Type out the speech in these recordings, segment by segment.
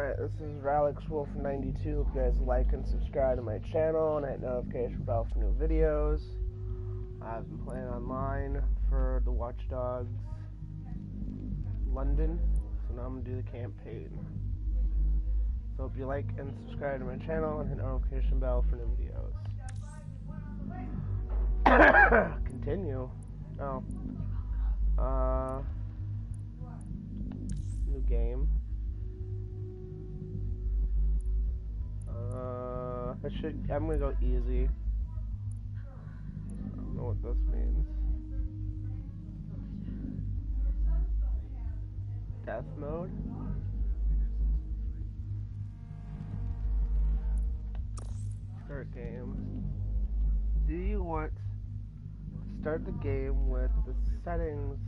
Alright, this is RalixWolf92. If you guys like and subscribe to my channel and hit notification bell for new videos. I've been playing online for the Watch Dogs London, so now I'm going to do the campaign. So if you like and subscribe to my channel and hit notification bell for new videos. Continue. Oh. New game. I'm gonna go easy. I don't know what this means. Death mode? Start game. Do you want to start the game with the settings?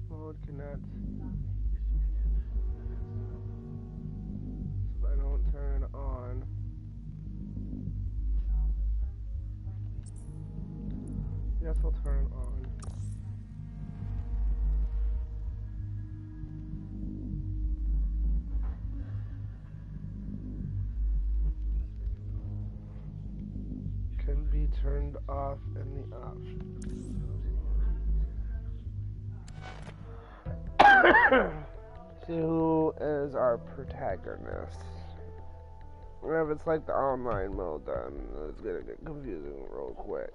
Mode cannot. So if I don't turn it on. Yes, I'll turn it on. Can be turned off in the options. See who is our protagonist. If it's like the online mode, then it's gonna get confusing real quick.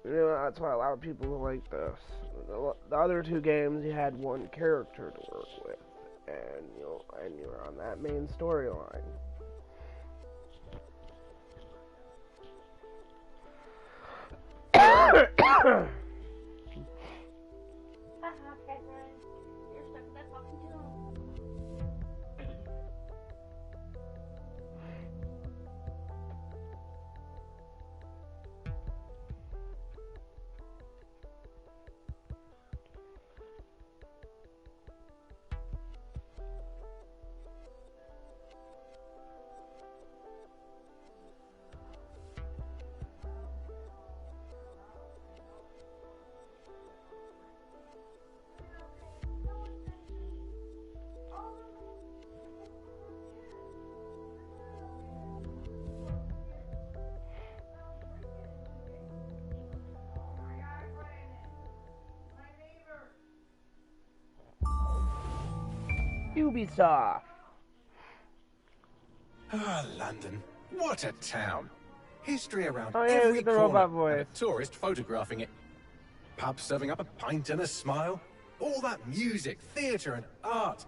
You know, that's why a lot of people like this. The other two games, you had one character to work with, and you were on that main storyline. Ubisoft. Ah, London. What a town. History around Oh yeah, every the corner, robot and voice. a tourist photographing it. Pubs serving up a pint and a smile. All that music, theatre and art.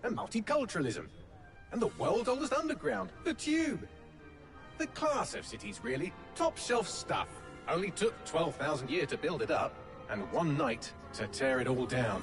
And multiculturalism. And the world's oldest underground, the Tube. The class of cities, really. Top shelf stuff. Only took 12,000 years to build it up, and one night to tear it all down.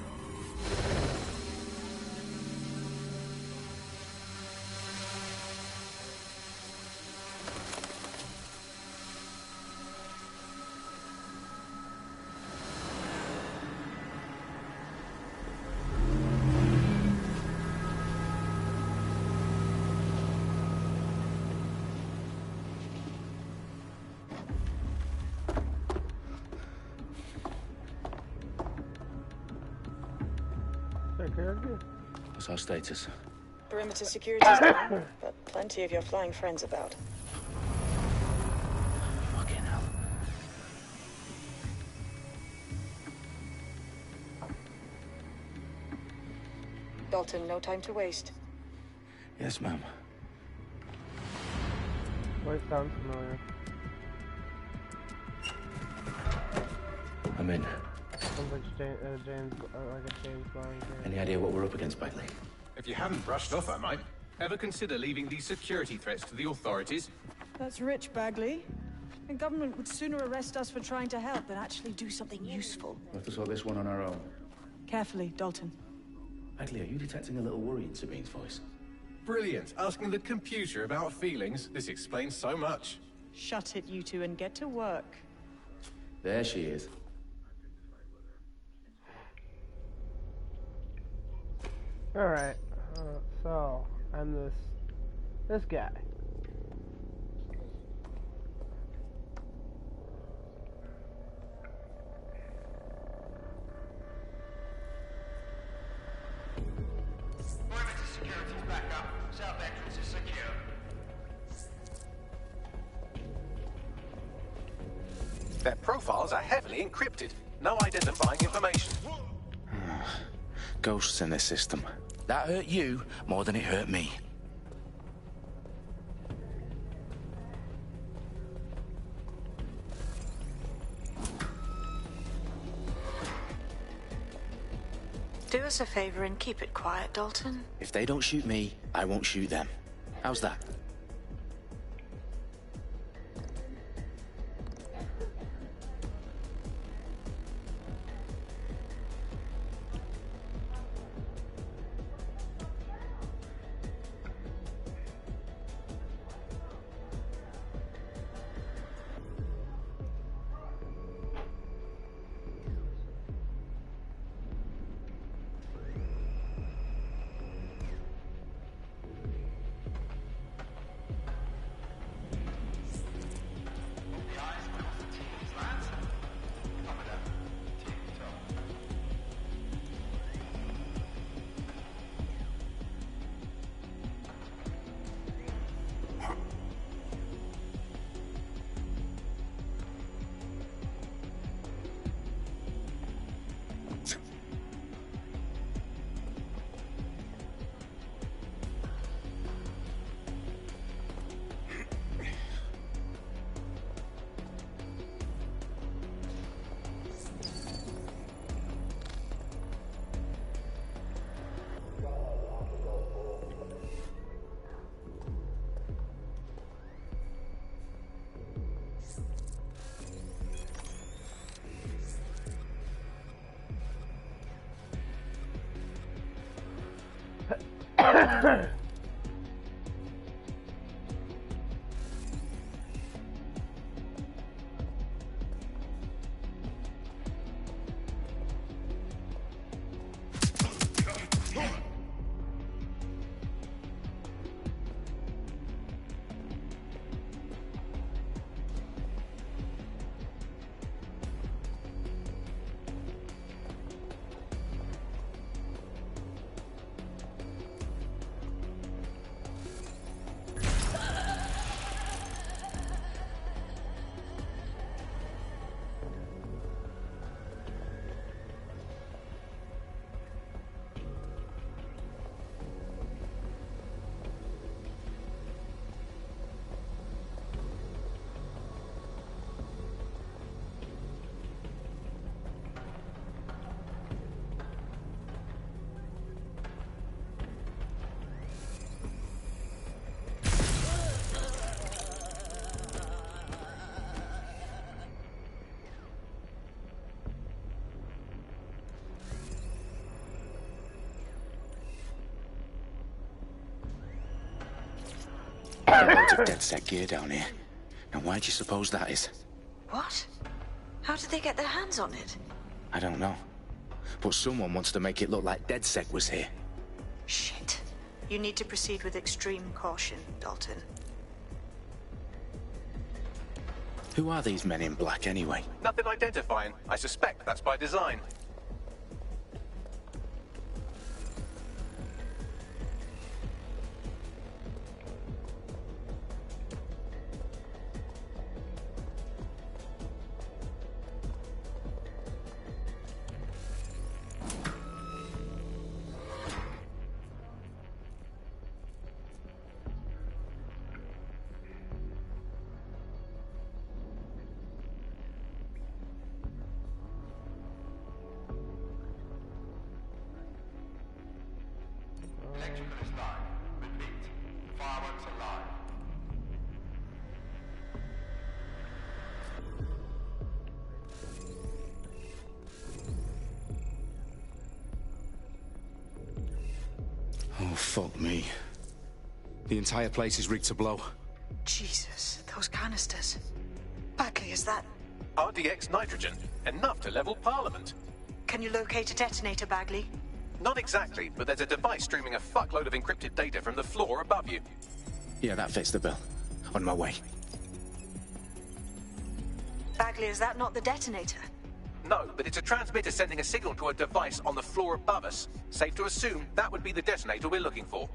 What's our status? Perimeter security's down, but plenty of your flying friends about. Fucking hell. Dalton, no time to waste. Yes, ma'am. Voice sounds familiar. I'm in. Sounds like James like a James Bond character. Any idea what we're up against, Bagley? If you haven't brushed off, I might. Ever consider leaving these security threats to the authorities? That's rich, Bagley. The government would sooner arrest us for trying to help than actually do something useful. We'll have to sort this one on our own. Carefully, Dalton. Bagley, are you detecting a little worry in Sabine's voice? Brilliant. Asking the computer about feelings. This explains so much. Shut it, you two, and get to work. There she is. Alright, so I'm this guy. Their profiles are heavily encrypted. No identifying information. Ghosts in this system. That hurt you more than it hurt me. Do us a favor and keep it quiet, Dalton. If they don't shoot me, I won't shoot them. How's that? Loads of dead set gear down here. And why do you suppose that is? What? How did they get their hands on it? I don't know. But someone wants to make it look like DedSec was here. Shit. You need to proceed with extreme caution, Dalton. Who are these men in black anyway? Nothing identifying. I suspect that's by design. Oh, fuck me. The entire place is rigged to blow. Jesus, those canisters. Bagley, is that... RDX nitrogen. Enough to level Parliament. Can you locate a detonator, Bagley? Not exactly, but there's a device streaming a fuckload of encrypted data from the floor above you. Yeah, that fits the bill. On my way. Bagley, is that not the detonator? No, but it's a transmitter sending a signal to a device on the floor above us. Safe to assume that would be the detonator we're looking for.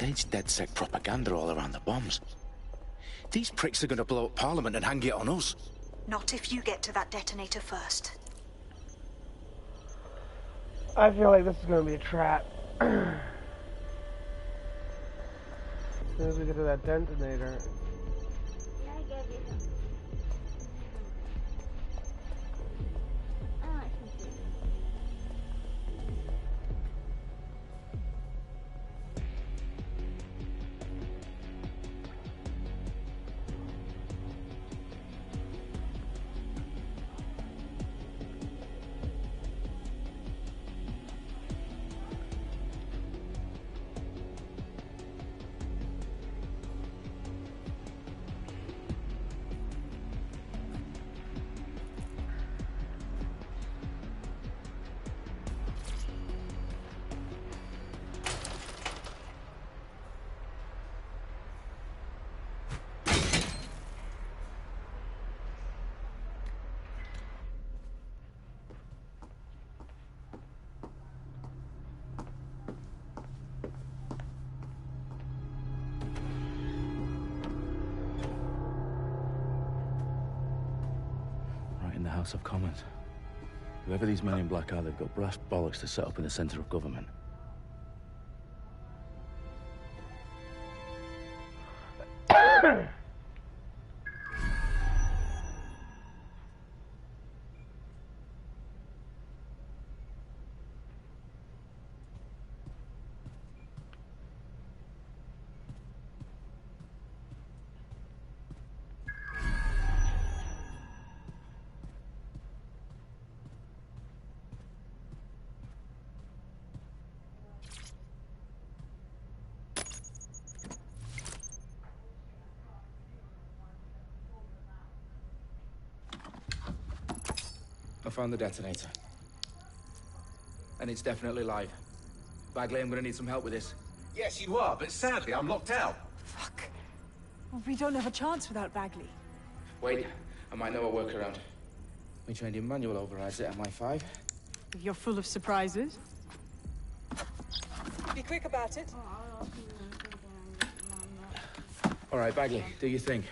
staged DedSec propaganda all around the bombs. These pricks are going to blow up Parliament and hang it on us. Not if you get to that detonator first. I feel like this is going to be a trap. As soon as we get to that detonator. The House of Commons. Whoever these men in black are, they've got brass bollocks to set up in the centre of government. I found the detonator. And it's definitely live. Bagley, I'm gonna need some help with this. Yes, you are, but sadly I'm locked out. Fuck. Well, we don't have a chance without Bagley. Wait, I might know a workaround. We trained in manual overrides at MI5. You're full of surprises. Be quick about it. All right, Bagley, do your thing.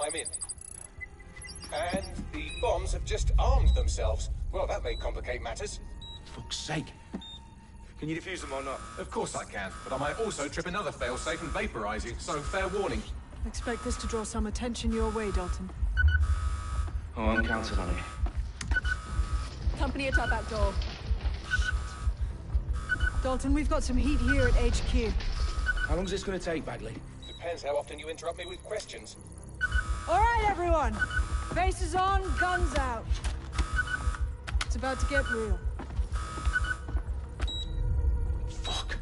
I'm in. And the bombs have just armed themselves. Well, that may complicate matters. Fuck's sake. Can you defuse them or not? Of course I can, but I might also trip another failsafe and vaporize you, so fair warning. Expect this to draw some attention your way, Dalton. Oh, I'm counting on it. Company at our back door. Dalton, we've got some heat here at HQ. How long is this gonna take, Bagley? Depends how often you interrupt me with questions. All right, everyone. Faces on, guns out. It's about to get real. Fuck.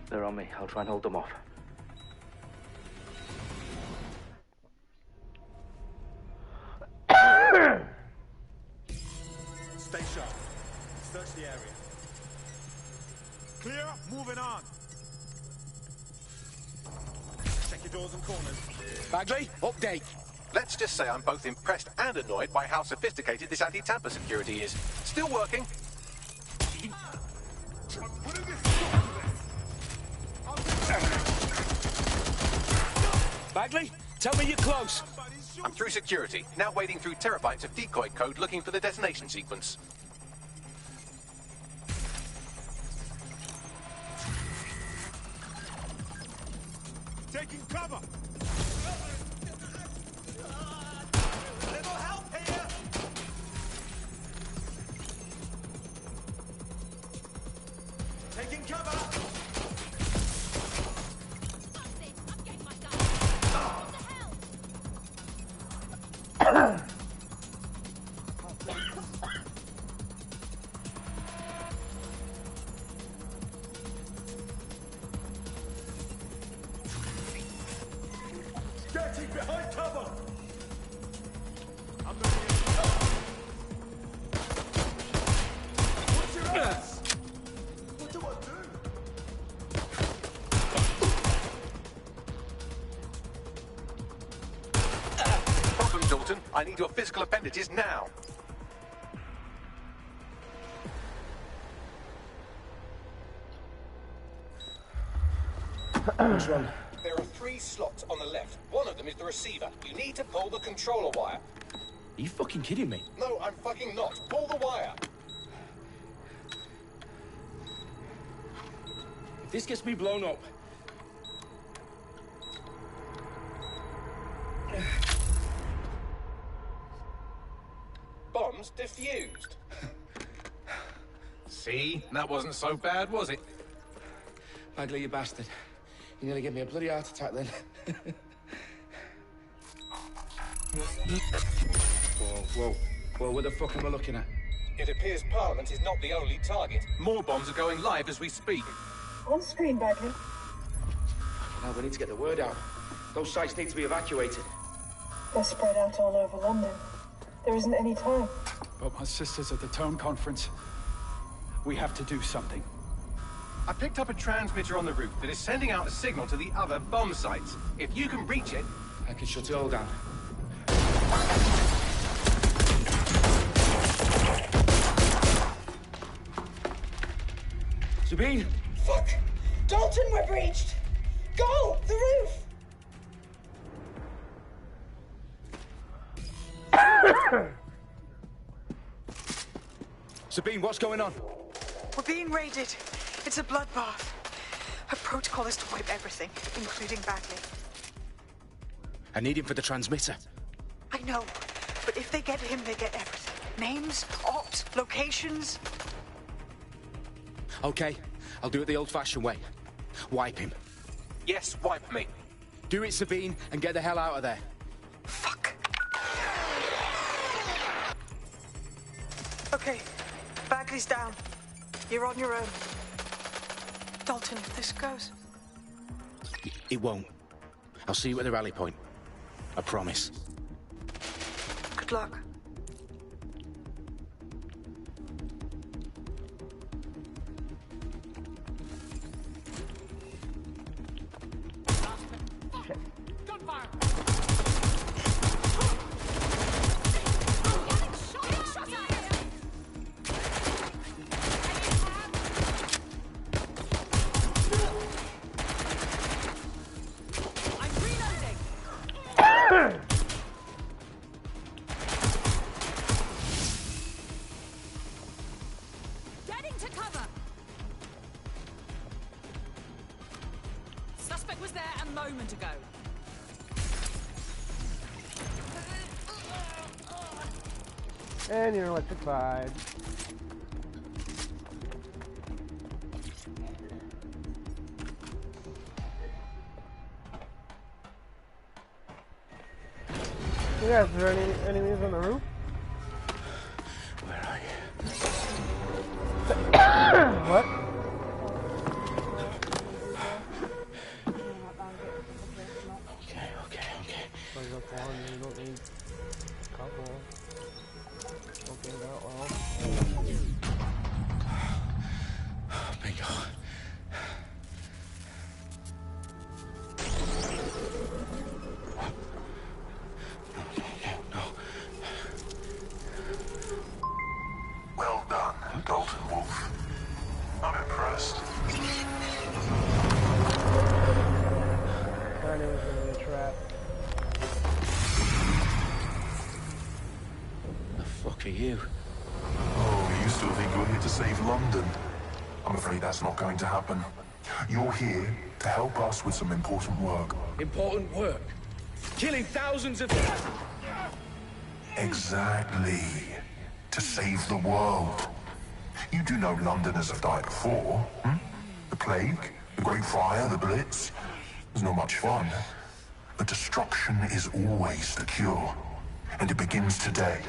They're on me. I'll try and hold them off. Stay sharp. Search the area. Clear, moving on. Check your doors and corners. Bagley, update. Let's just say I'm both impressed and annoyed by how sophisticated this anti-tamper security is. Still working. Bagley, tell me you're close. I'm through security, now wading through terabytes of decoy code looking for the detonation sequence. Taking cover. Little help here. Taking cover. Getting behind cover. I'm looking at you. What's your ass? What do I do? I need your physical appendages now. What's wrong? There are 3 slots on the left. One of them is the receiver. You need to pull the controller wire. Are you fucking kidding me? No, I'm fucking not. Pull the wire. If this gets me blown up... Bombs defused. See? That wasn't so bad, was it? Bagley, you bastard. You nearly gave me a bloody heart attack then. Whoa, what the fuck am I looking at? It appears Parliament is not the only target. More bombs are going live as we speak. On screen, Bagley. Now we need to get the word out. Those sites need to be evacuated. They're spread out all over London. There isn't any time. But my sister's at the Tone Conference. We have to do something. I picked up a transmitter on the roof that is sending out a signal to the other bomb sites. If you can reach it... I can shut it all down. Sabine! Fuck! Dalton, we're breached! Go! The roof! Sabine, what's going on? We're being raided. It's a bloodbath. Her protocol is to wipe everything, including Bagley. I need him for the transmitter. I know, but if they get him, they get everything. Names, ops, locations. Okay, I'll do it the old-fashioned way. Wipe him. Yes, wipe me. Do it, Sabine, and get the hell out of there. Fuck. Okay, Bagley's down. You're on your own. Dalton, if this goes... It won't. I'll see you at the rally point. I promise. Good luck. Getting to cover! Suspect was there a moment ago. And you're electrified. You guys, are there any enemies on the roof? Where are you? What? Okay. Plug up one, you don't need a couple. Okay, that well. Bingo. No. Well done, Dalton Wolf. I'm impressed. I knew it was gonna be a trap. The fuck are you? Oh, you still think you're here to save London? I'm afraid that's not going to happen. You're here to help us with some important work. Important work. Killing thousands of... Exactly. To save the world. You do know Londoners have died before, hmm? The Plague, the Great Fire, the Blitz. It's not much fun. But destruction is always the cure. And it begins today.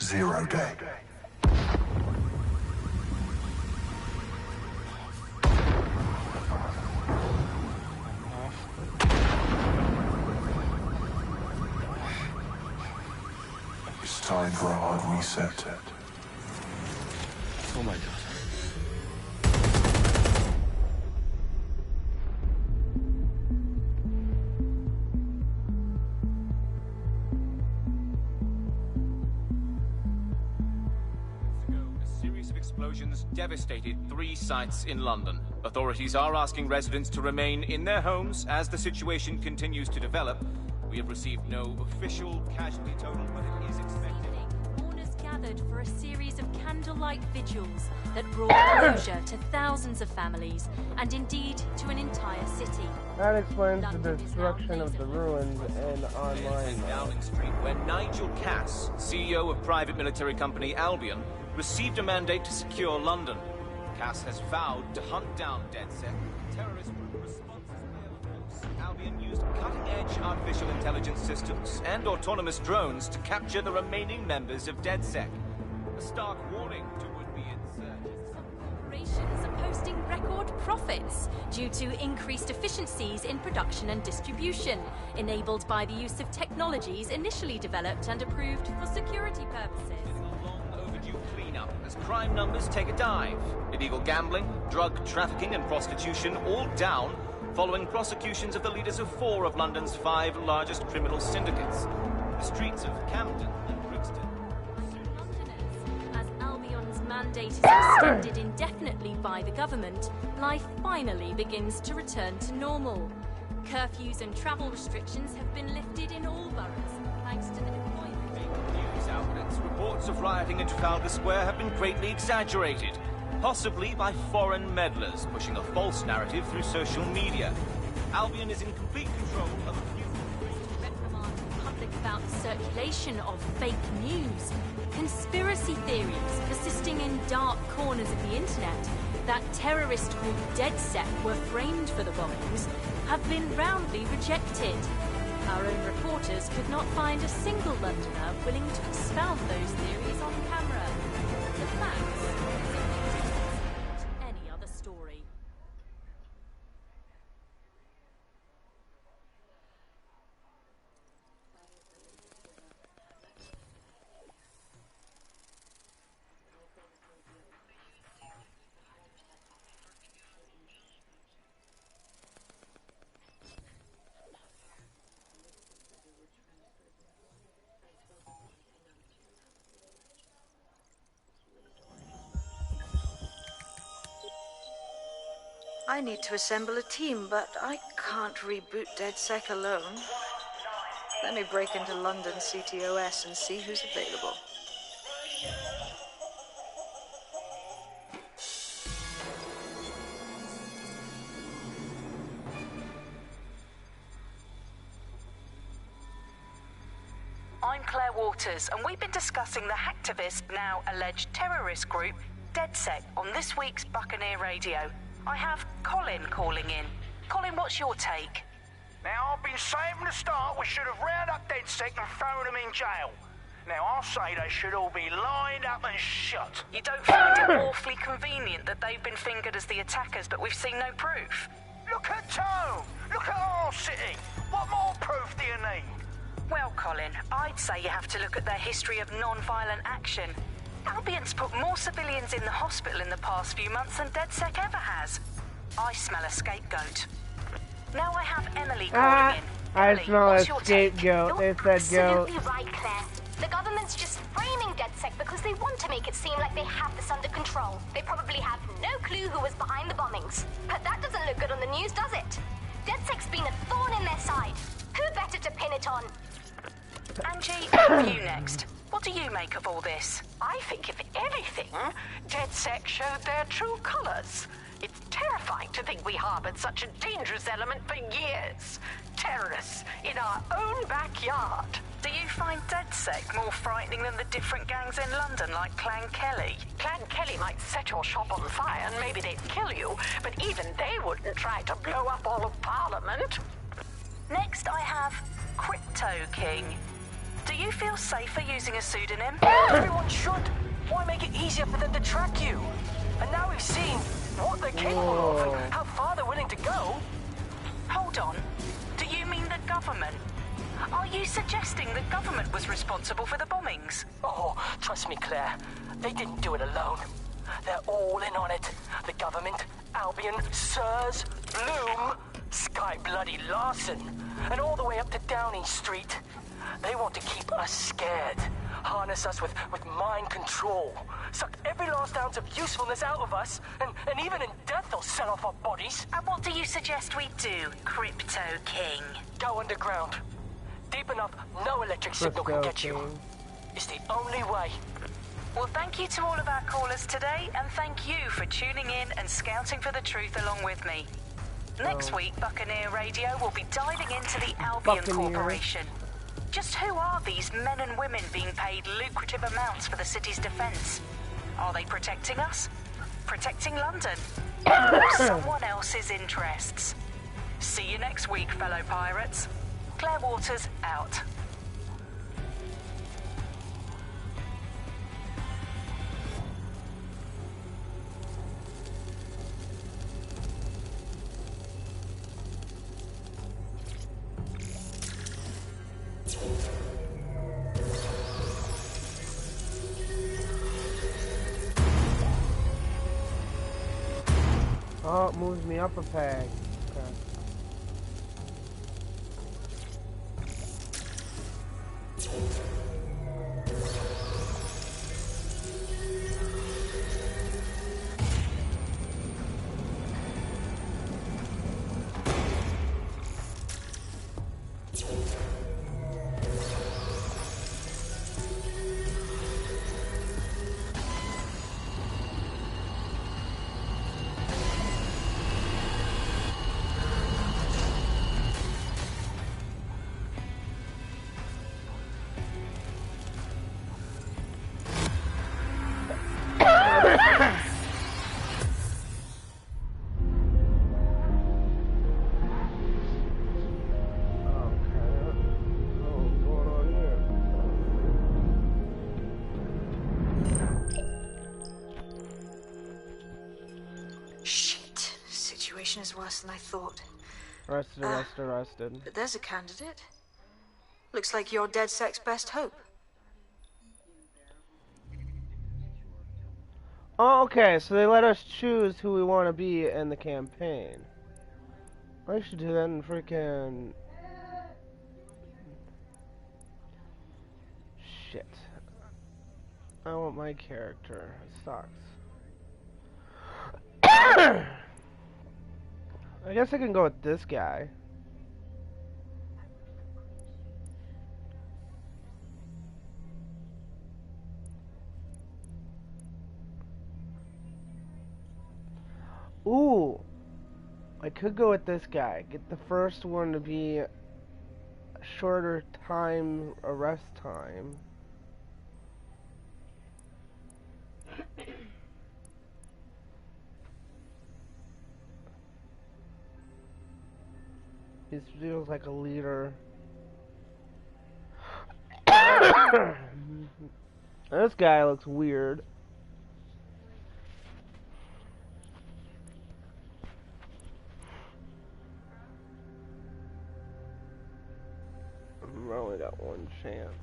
0 day. It's time for a hard reset. Oh my god. has devastated 3 sites in London. Authorities are asking residents to remain in their homes as the situation continues to develop. We have received no official casualty total, but it is expected. Mourners gathered for a series of candlelight vigils that brought closure to thousands of families, and indeed to an entire city. That explains the destruction of the ruins and online. Downing Street, where Nigel Cass, CEO of private military company Albion, received a mandate to secure London. Cass has vowed to hunt down DedSec, terrorist group responsible. Albion used cutting-edge artificial intelligence systems and autonomous drones to capture the remaining members of DedSec. A stark warning to would-be insurgents. Corporations are posting record profits due to increased efficiencies in production and distribution, enabled by the use of technologies initially developed and approved for security purposes. Cleanup as crime numbers take a dive. Illegal gambling, drug trafficking and prostitution all down following prosecutions of the leaders of 4 of London's 5 largest criminal syndicates. The streets of Camden and Brixton. Londoners, as Albion's mandate is extended indefinitely by the government, life finally begins to return to normal. Curfews and travel restrictions have been lifted in all boroughs, thanks to the deployment. News outlets, reports of rioting in Trafalgar Square have been greatly exaggerated, possibly by foreign meddlers pushing a false narrative through social media. Albion is in complete control of a few... Reprimand the public about the circulation of fake news, conspiracy theories persisting in dark corners of the internet that terrorist group DedSec were framed for the bombings have been roundly rejected. Our own reporters could not find a single Londoner willing to expound those theories on camera. The facts simply any other story. I need to assemble a team, but I can't reboot DedSec alone. Let me break into London CTOS and see who's available. I'm Claire Waters, and we've been discussing the hacktivist, now alleged terrorist group, DedSec, on this week's Buccaneer Radio. I have Colin calling in. Colin, what's your take? Now, I've been saying from the start we should have rounded up DedSec and thrown them in jail. Now, I'll say they should all be lined up and shot. You don't find it awfully convenient that they've been fingered as the attackers, but we've seen no proof? Look at Tone! Look at our city! What more proof do you need? Well, Colin, I'd say you have to look at their history of non-violent action. Albion's put more civilians in the hospital in the past few months than DedSec ever has. I smell a scapegoat. Now I have Emily calling in. Emily, I smell a scapegoat. They said goat. Absolutely right, Claire. The government's just framing DedSec because they want to make it seem like they have this under control. They probably have no clue who was behind the bombings. But that doesn't look good on the news, does it? DedSec's been a thorn in their side. Who better to pin it on? Angie, you next. What do you make of all this? I think, if anything, DedSec showed their true colors. It's terrifying to think we harbored such a dangerous element for years. Terrorists in our own backyard. Do you find DedSec more frightening than the different gangs in London, like Clan Kelly? Clan Kelly might set your shop on fire and maybe they'd kill you, but even they wouldn't try to blow up all of Parliament. Next, I have Crypto King. Do you feel safer using a pseudonym? Everyone should. Why make it easier for them to track you? And now we've seen what they're capable of and how far they're willing to go. Hold on. Do you mean the government? Are you suggesting the government was responsible for the bombings? Oh, trust me, Claire. They didn't do it alone. They're all in on it. The government, Albion, Sirs, Bloom, Sky Bloody Larson, and all the way up to Downing Street. They want to keep us scared, harness us with mind control, sucked every last ounce of usefulness out of us, and even in death they'll sell off our bodies. And what do you suggest we do, Crypto King? Go underground. Deep enough, no electric signal can get you. It's the only way. Well, thank you to all of our callers today, and thank you for tuning in and scouting for the truth along with me. Next week, Buccaneer Radio will be diving into the Albion Corporation. Just who are these men and women being paid lucrative amounts for the city's defense? Are they protecting us? Protecting London? Or someone else's interests? See you next week, fellow pirates. Claire Waters out. Oh, it moves me up a peg. Okay. Is worse than I thought. Arrested. But there's a candidate. Looks like you're DedSec's best hope. Oh, okay, so they let us choose who we want to be in the campaign. I should do that in freaking... Shit. I want my character. It sucks. I guess I can go with this guy. Ooh, I could go with this guy. Get the first one to be a shorter time, arrest time. He feels like a leader. This guy looks weird. I've only got one chance.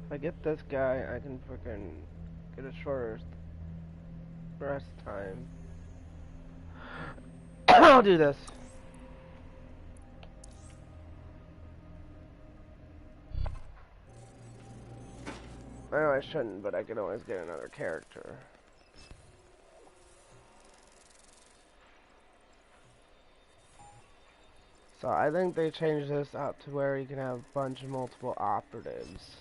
If I get this guy, I can freaking get a shorter rest time. I'll do this. I know I shouldn't, but I can always get another character. So I think they changed this up to where you can have a bunch of multiple operatives.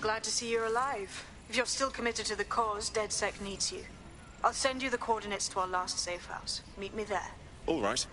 Glad to see you're alive. If you're still committed to the cause, DedSec needs you. I'll send you the coordinates to our last safe house. Meet me there. All right.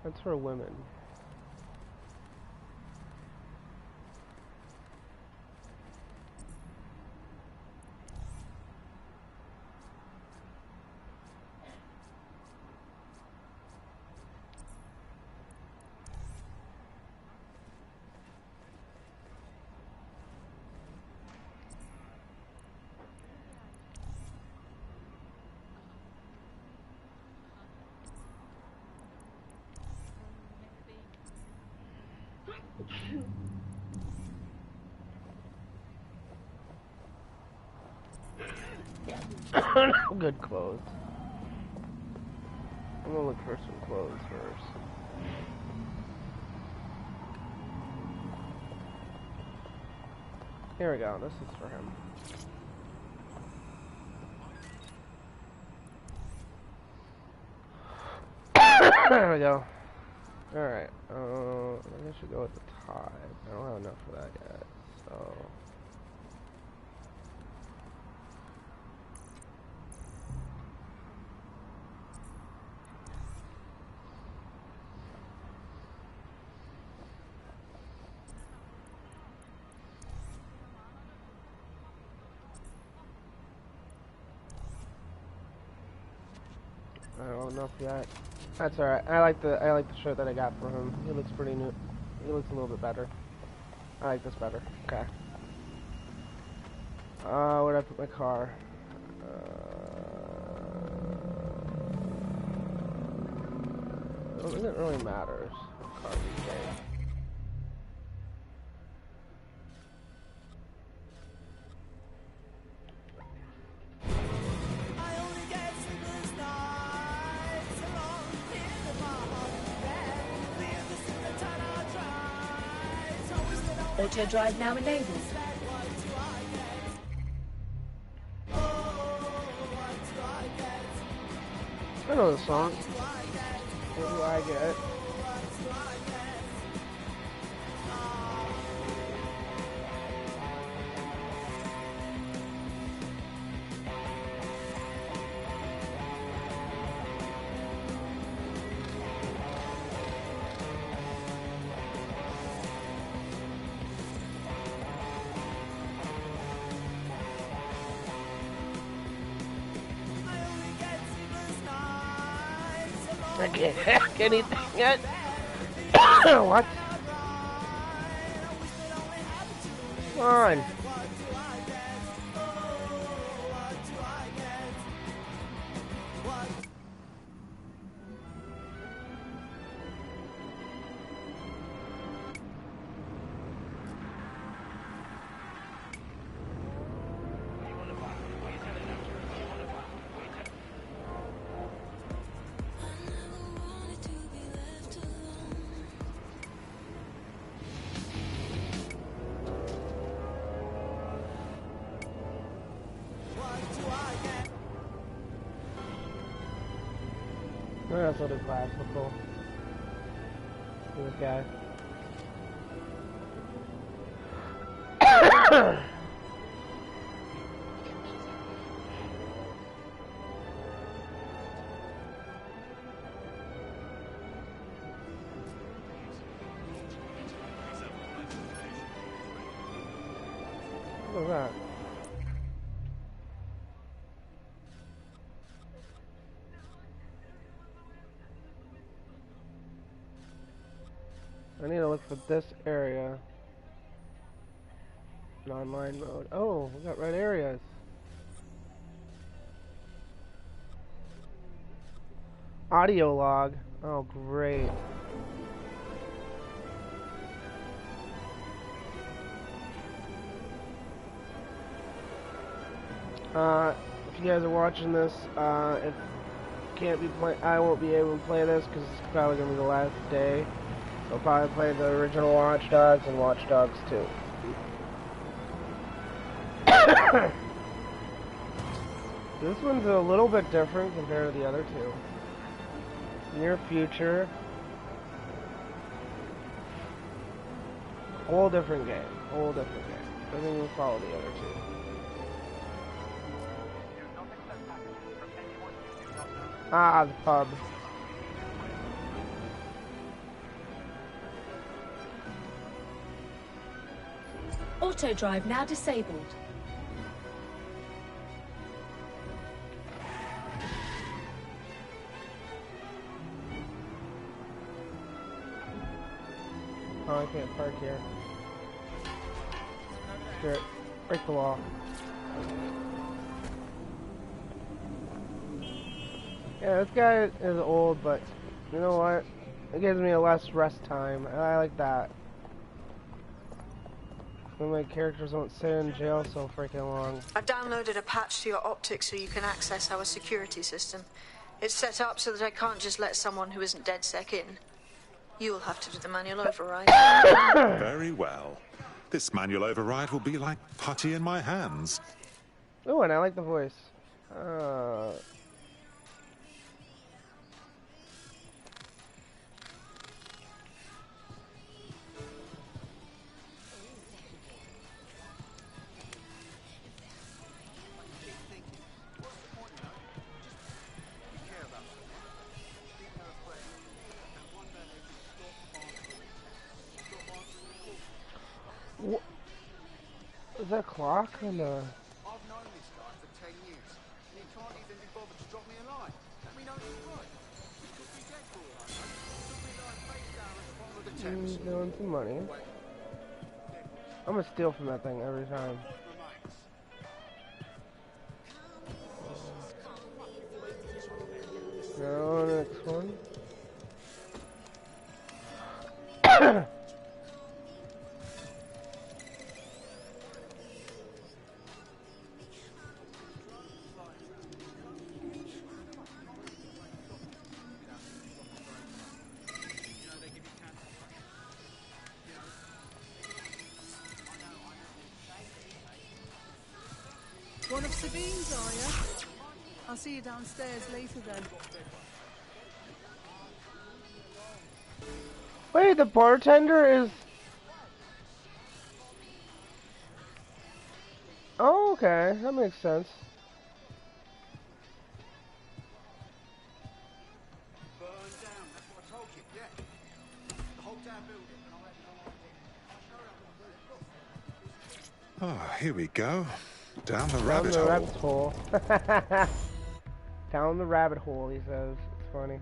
That's for women. Good clothes. I'm gonna look for some clothes first. Here we go, this is for him. There we go. Alright, I think I should go with the tie. I don't have enough for that yet, so... I don't know if yet. That's alright. I like the shirt that I got for him. He looks pretty new. He looks a little bit better. I like this better. Okay. Where'd I put my car? I don't think it really matters what car we take. Auto drive now enabled. I know the song. What do I get? I can't hack anything yet. What? Come on. That's what a classical. This guy. Look at that. I need to look for this area. In online mode. Oh, we got red areas. Audio log. Oh, great. If you guys are watching this, if can't be play, I won't be able to play this because it's probably gonna be the last day. So I'll probably play the original Watch Dogs and Watch Dogs 2. This one's a little bit different compared to the other two. Near future. Whole different game. Whole different game. Doesn't even follow the other two. Ah, the pub. Auto drive now disabled. Oh, I can't park here. Screw it. Break the law. Yeah, this guy is old, but you know what? It gives me a less rest time. I like that. When my characters won't sit in jail so freaking long. I've downloaded a patch to your optics so you can access our security system. It's set up so that I can't just let someone who isn't DedSec in. You'll have to do the manual override. Very well. This manual override will be like putty in my hands. Oh, and I like the voice. What? Is that a clock on the... I've known this guy for 10 years, and he can't even be bothered to drop me a line. Let me know he's right. He could be dead for all I know. Could be lying face down at the bottom of the Thames. Doing some money. I'm gonna steal from that thing every time. Go next one. One of Sabine's, are you? I'll see you downstairs later then. Wait, the bartender is... Oh, okay. That makes sense. Oh, here we go. Down the rabbit hole. Down the rabbit hole, he says. It's funny.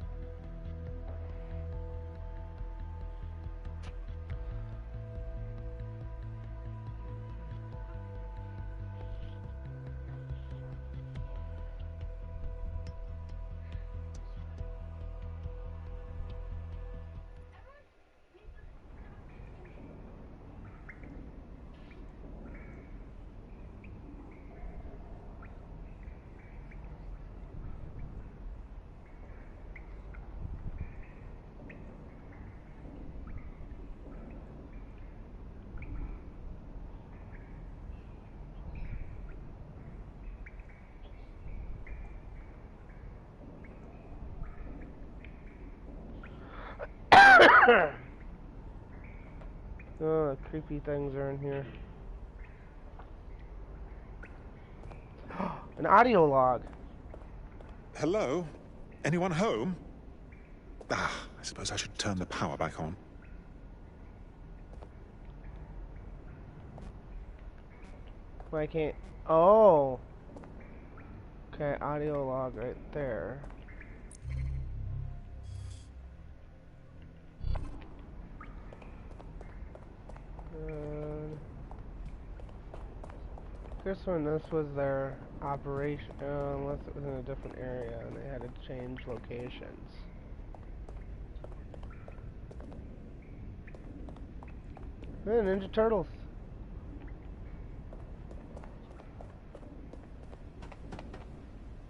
Oh, creepy things are in here. An audio log. Hello? Anyone home? I suppose I should turn the power back on. Why can't... Oh! Okay, audio log right there. I guess when this was their operation, unless it was in a different area and they had to change locations. Ninja Turtles.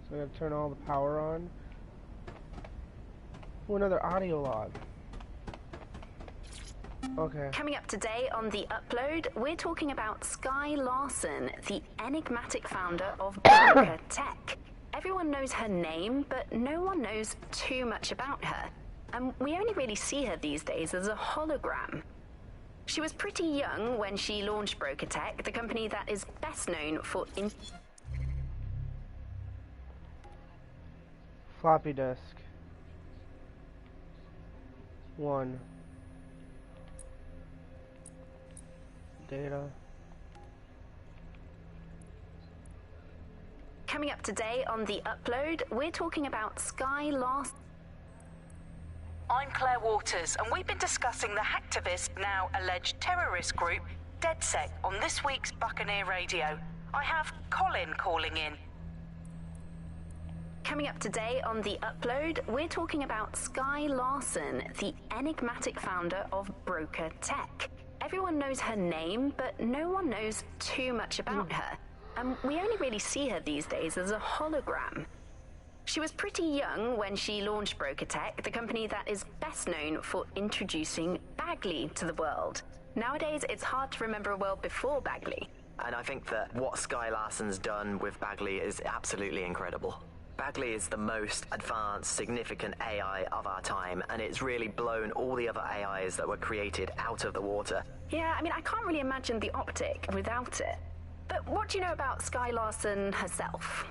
So I gotta turn all the power on. Oh, another audio log. Okay. Coming up today on The Upload, we're talking about Skye Larson, the enigmatic founder of Broker Tech. Everyone knows her name, but no one knows too much about her. And we only really see her these days as a hologram. She was pretty young when she launched Broker Tech, the company that is best known for... Floppy disk. 1. Data. Coming up today on The Upload, we're talking about Skye Larson. I'm Claire Waters, and we've been discussing the hacktivist, now alleged terrorist group, DedSec, on this week's Buccaneer Radio. I have Colin calling in. Coming up today on The Upload, we're talking about Skye Larson, the enigmatic founder of Broker Tech. Everyone knows her name, but no one knows too much about her. And we only really see her these days as a hologram. She was pretty young when she launched Broker Tech, the company that is best known for introducing Bagley to the world. Nowadays, it's hard to remember a world before Bagley. And I think that what Skye Larson's done with Bagley is absolutely incredible. Bagley is the most advanced, significant AI of our time, and it's really blown all the other AIs that were created out of the water. Yeah, I mean, I can't really imagine the optic without it. But what do you know about Skye Larson herself?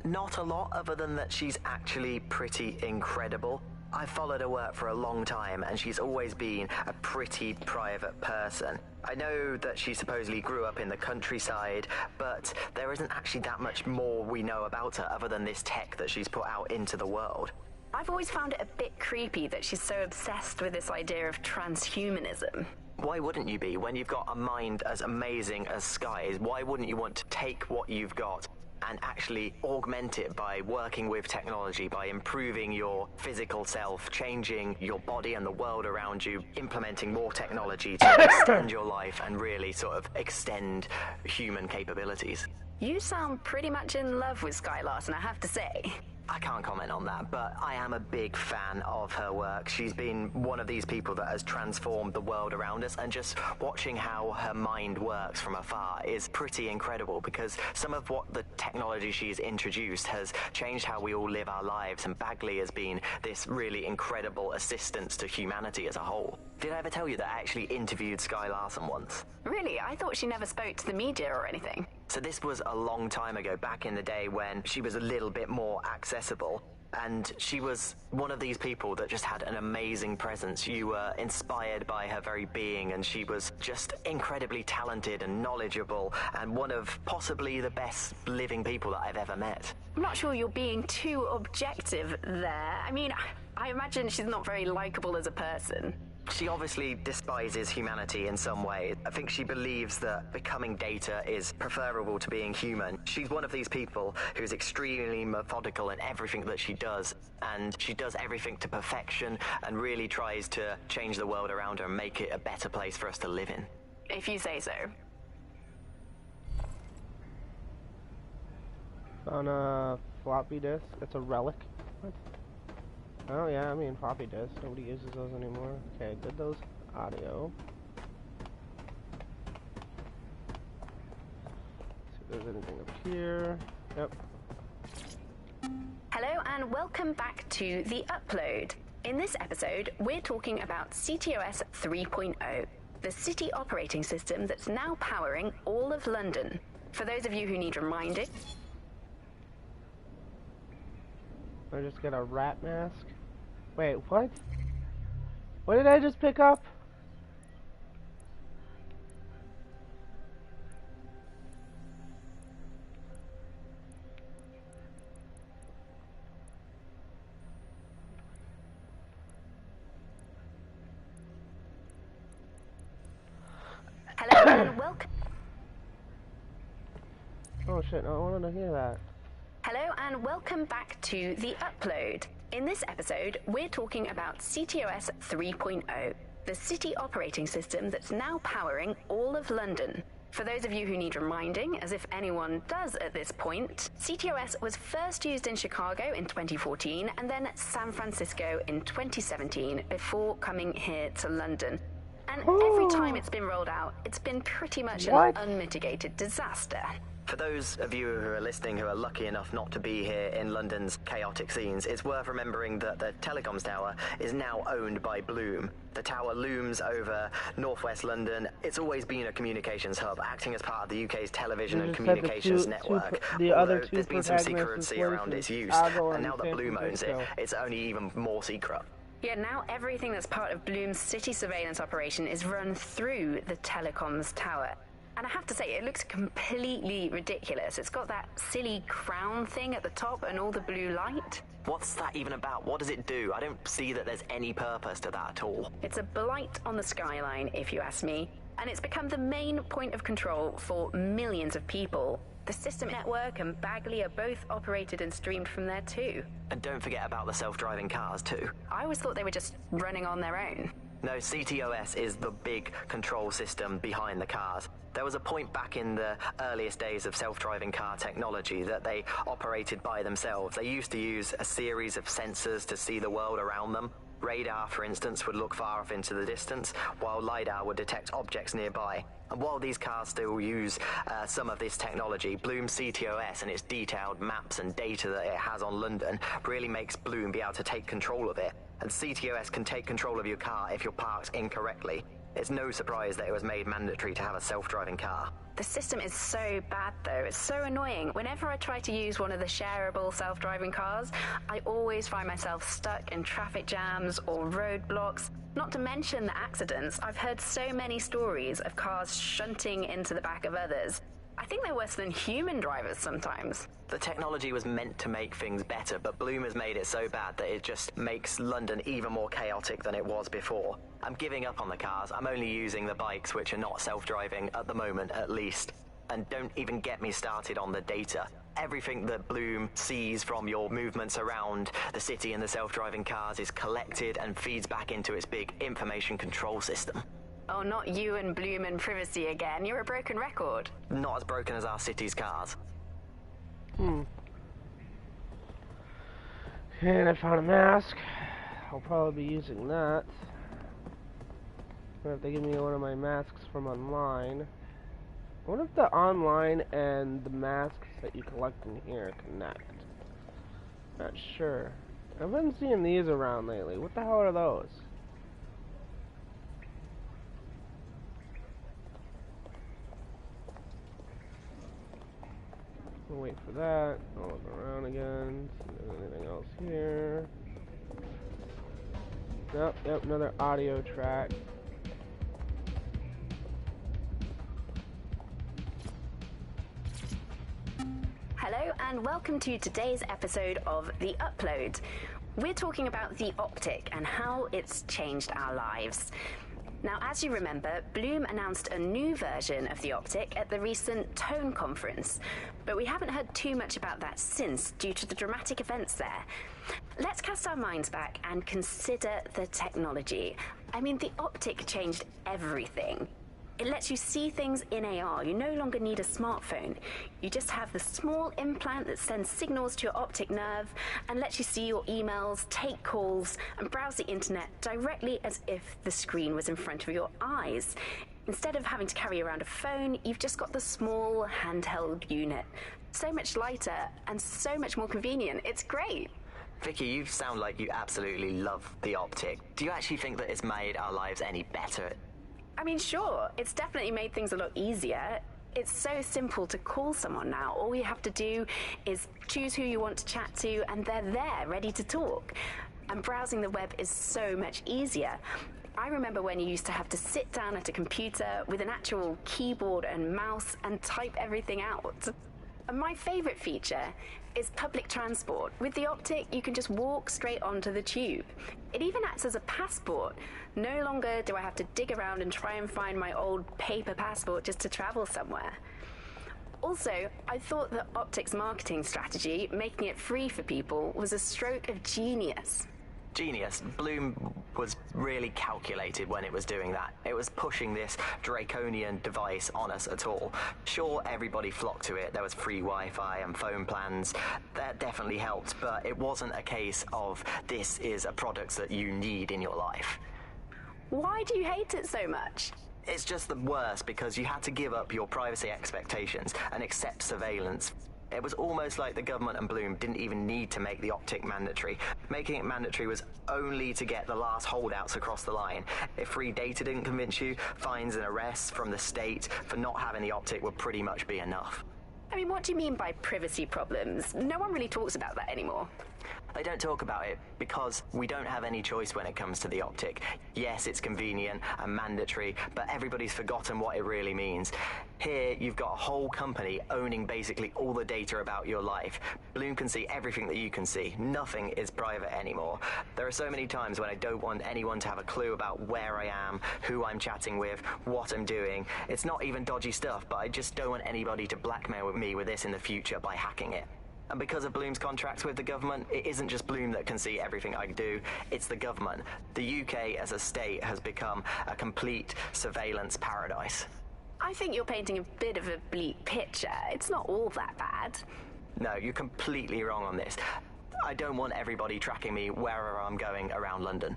Not a lot, other than that she's actually pretty incredible. I've followed her work for a long time, and she's always been a pretty private person. I know that she supposedly grew up in the countryside, but there isn't actually that much more we know about her other than this tech that she's put out into the world. I've always found it a bit creepy that she's so obsessed with this idea of transhumanism. Why wouldn't you be? When you've got a mind as amazing as Skye's, why wouldn't you want to take what you've got and actually augment it by working with technology, by improving your physical self, changing your body and the world around you, implementing more technology to extend your life and really sort of extend human capabilities? You sound pretty much in love with Skye Larson, I have to say. I can't comment on that, but I am a big fan of her work. She's been one of these people that has transformed the world around us, and just watching how her mind works from afar is pretty incredible, because some of what the technology she's introduced has changed how we all live our lives, and Bagley has been this really incredible assistance to humanity as a whole. Did I ever tell you that I actually interviewed Skye Larson once? Really? I thought she never spoke to the media or anything. So this was a long time ago, back in the day when she was a little bit more accessible. And she was one of these people that just had an amazing presence. You were inspired by her very being, and she was just incredibly talented and knowledgeable, and one of possibly the best living people that I've ever met. I'm not sure you're being too objective there. I mean, I imagine she's not very likable as a person. She obviously despises humanity in some way. I think she believes that becoming data is preferable to being human. She's one of these people who's extremely methodical in everything that she does, and she does everything to perfection and really tries to change the world around her and make it a better place for us to live in. If you say so. On a floppy disk, it's a relic. What? Oh yeah, I mean floppy disk. Nobody uses those anymore. Okay, did those audio. See if there's anything up here. Yep. Hello and welcome back to The Upload. In this episode, we're talking about CTOS 3.0, the city operating system that's now powering all of London. For those of you who need reminding... I just get a rat mask? Wait, what? What did I just pick up? Hello and welcome. Oh shit, no, I wanted to hear that. Hello and welcome back to The Upload. In this episode, we're talking about CTOS 3.0, the city operating system that's now powering all of London. For those of you who need reminding, as if anyone does at this point, CTOS was first used in Chicago in 2014 and then San Francisco in 2017 before coming here to London. And every time it's been rolled out, it's been pretty much an unmitigated disaster. For those of you who are listening who are lucky enough not to be here in London's chaotic scenes, it's worth remembering that the telecoms tower is now owned by Bloom. The tower looms over northwest London. It's always been a communications hub, acting as part of the UK's television and communications network. Although there's been some secrecy around its use, and now that Bloom owns it, it's only even more secret. Yeah, now everything that's part of Bloom's city surveillance operation is run through the telecoms tower. And I have to say, it looks completely ridiculous. It's got that silly crown thing at the top and all the blue light. What's that even about? What does it do? I don't see that there's any purpose to that at all. It's a blight on the skyline, if you ask me. And it's become the main point of control for millions of people. The System Network and Bagley are both operated and streamed from there too. And don't forget about the self-driving cars too. I always thought they were just running on their own. No, CTOS is the big control system behind the cars. There was a point back in the earliest days of self-driving car technology that they operated by themselves. They used to use a series of sensors to see the world around them. Radar, for instance, would look far off into the distance, while LiDAR would detect objects nearby. And while these cars still use some of this technology, Bloom CTOS and its detailed maps and data that it has on London really makes Bloom be able to take control of it. And CTOS can take control of your car if you're parked incorrectly. It's no surprise that it was made mandatory to have a self-driving car. The system is so bad, though. It's so annoying. Whenever I try to use one of the shareable self-driving cars, I always find myself stuck in traffic jams or roadblocks. Not to mention the accidents. I've heard so many stories of cars shunting into the back of others. I think they're worse than human drivers sometimes. The technology was meant to make things better, but Bloom has made it so bad that it just makes London even more chaotic than it was before. I'm giving up on the cars. I'm only using the bikes, which are not self-driving at the moment, at least. And don't even get me started on the data. Everything that Bloom sees from your movements around the city and the self-driving cars is collected and feeds back into its big information control system. Oh, not you and Bloom and privacy again. You're a broken record. Not as broken as our city's cars. And I found a mask. I'll probably be using that. If they give me one of my masks from online. I wonder if the online and the masks that you collect in here connect. Not sure. I've been seeing these around lately. What the hell are those? We'll wait for that. I'll look around again. See if there's anything else here. Nope, yep, another audio track. Hello and welcome to today's episode of The Upload. We're talking about the optic and how it's changed our lives. Now, as you remember, Bloom announced a new version of the optic at the recent Tone conference, but we haven't heard too much about that since due to the dramatic events there. Let's cast our minds back and consider the technology. I mean, the optic changed everything. It lets you see things in AR. You no longer need a smartphone. You just have the small implant that sends signals to your optic nerve and lets you see your emails, take calls, and browse the internet directly as if the screen was in front of your eyes. Instead of having to carry around a phone, you've just got the small handheld unit. So much lighter and so much more convenient. It's great. Vicky, you sound like you absolutely love the Optic. Do you actually think that it's made our lives any better? I mean, sure, it's definitely made things a lot easier. It's so simple to call someone now. All you have to do is choose who you want to chat to, and they're there, ready to talk. And browsing the web is so much easier. I remember when you used to have to sit down at a computer with an actual keyboard and mouse and type everything out. And my favourite feature is public transport. With the Optic, you can just walk straight onto the tube. It even acts as a passport. No longer do I have to dig around and try and find my old paper passport just to travel somewhere. Also, I thought that Optic's marketing strategy, making it free for people, was a stroke of genius. Genius. Bloom was really calculated when it was doing that. It was pushing this draconian device on us at all. Sure, everybody flocked to it. There was free Wi-Fi and phone plans. That definitely helped, but it wasn't a case of this is a product that you need in your life. Why do you hate it so much? It's just the worst because you had to give up your privacy expectations and accept surveillance. It was almost like the government and Bloom didn't even need to make the Optic mandatory. Making it mandatory was only to get the last holdouts across the line. If free data didn't convince you, fines and arrests from the state for not having the Optic would pretty much be enough. I mean, what do you mean by privacy problems? No one really talks about that anymore. They don't talk about it because we don't have any choice when it comes to the Optic. Yes, it's convenient and mandatory, but everybody's forgotten what it really means. Here, you've got a whole company owning basically all the data about your life. Bloom can see everything that you can see. Nothing is private anymore. There are so many times when I don't want anyone to have a clue about where I am, who I'm chatting with, what I'm doing. It's not even dodgy stuff, but I just don't want anybody to blackmail me with this in the future by hacking it. And because of Bloom's contracts with the government, it isn't just Bloom that can see everything I do, it's the government. The UK as a state has become a complete surveillance paradise. I think you're painting a bit of a bleak picture. It's not all that bad. No, you're completely wrong on this. I don't want everybody tracking me wherever I'm going around London.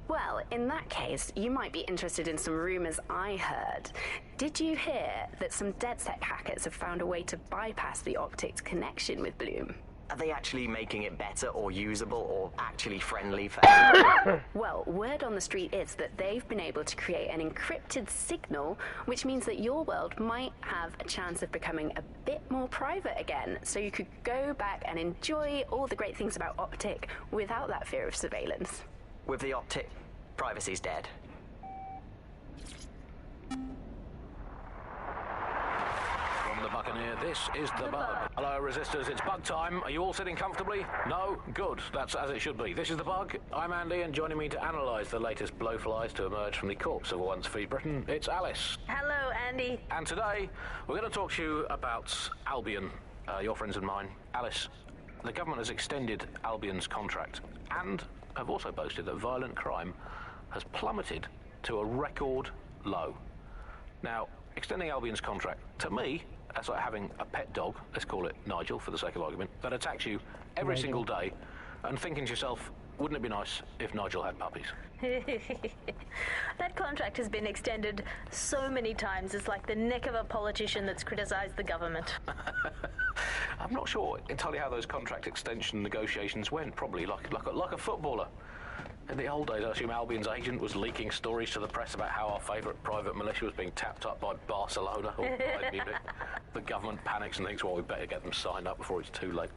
Well, in that case, you might be interested in some rumours I heard. Did you hear that some DedSec hackers have found a way to bypass the Optic's connection with Bloom? Are they actually making it better or usable or actually friendly for everybody? Well, word on the street is that they've been able to create an encrypted signal, which means that your world might have a chance of becoming a bit more private again, so you could go back and enjoy all the great things about Optic without that fear of surveillance. With the Optic, privacy's dead. From the Buccaneer, this is the Bug. Hello, Resistors, it's Bug time. Are you all sitting comfortably? No? Good. That's as it should be. This is the Bug. I'm Andy, and joining me to analyse the latest blowflies to emerge from the corpse of a once-free Britain, it's Alice. Hello, Andy. And today, we're going to talk to you about Albion, your friends and mine. Alice, the government has extended Albion's contract and have also boasted that violent crime has plummeted to a record low. Now, extending Albion's contract, to me, that's like having a pet dog, let's call it Nigel for the sake of argument, that attacks you every single day and thinking to yourself, wouldn't it be nice if Nigel had puppies? That contract has been extended so many times, it's like the neck of a politician that's criticised the government. I'm not sure entirely how those contract extension negotiations went, probably like a footballer. In the old days, I assume Albion's agent was leaking stories to the press about how our favourite private militia was being tapped up by Barcelona or Bayern Munich. The government panics and thinks, well, we better get them signed up before it's too late.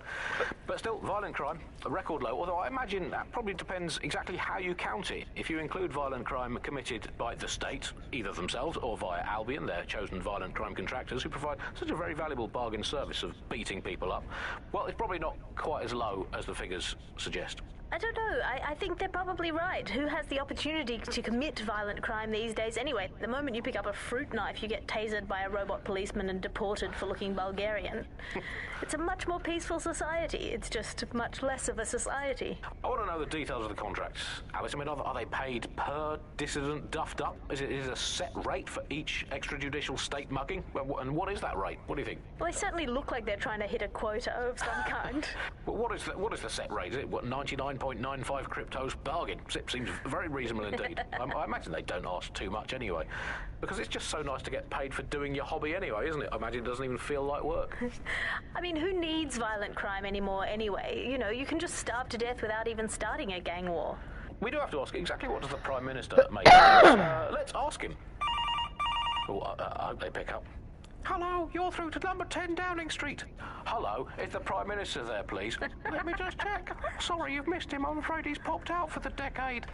But still, violent crime, a record low, although I imagine that probably depends exactly how you count it. If you include violent crime committed by the state, either themselves or via Albion, their chosen violent crime contractors who provide such a very valuable bargain service of beating people up, well, it's probably not quite as low as the figures suggest. I don't know. I think they're probably right. Who has the opportunity to commit violent crime these days anyway? The moment you pick up a fruit knife, you get tasered by a robot policeman and deported for looking Bulgarian. It's a much more peaceful society. It's just much less of a society. I want to know the details of the contracts, Alice. I mean, are they paid per dissident duffed up? Is it a set rate for each extrajudicial state mugging? And what is that rate? What do you think? Well, they certainly look like they're trying to hit a quota of some kind. Well, what is the set rate? Is it, 99 99.95 cryptos bargain. Seems very reasonable indeed. I imagine they don't ask too much anyway, because it's just so nice to get paid for doing your hobby anyway, isn't it? I imagine it doesn't even feel like work. I mean, who needs violent crime anymore anyway? You know, you can just starve to death without even starting a gang war. We do have to ask exactly what does the Prime Minister make of this? Let's ask him. Oh, I hope they pick up. Hello, you're through to number 10 Downing Street. Hello, is the Prime Minister there, please? Let me just check. Sorry, you've missed him. I'm afraid he's popped out for the decade.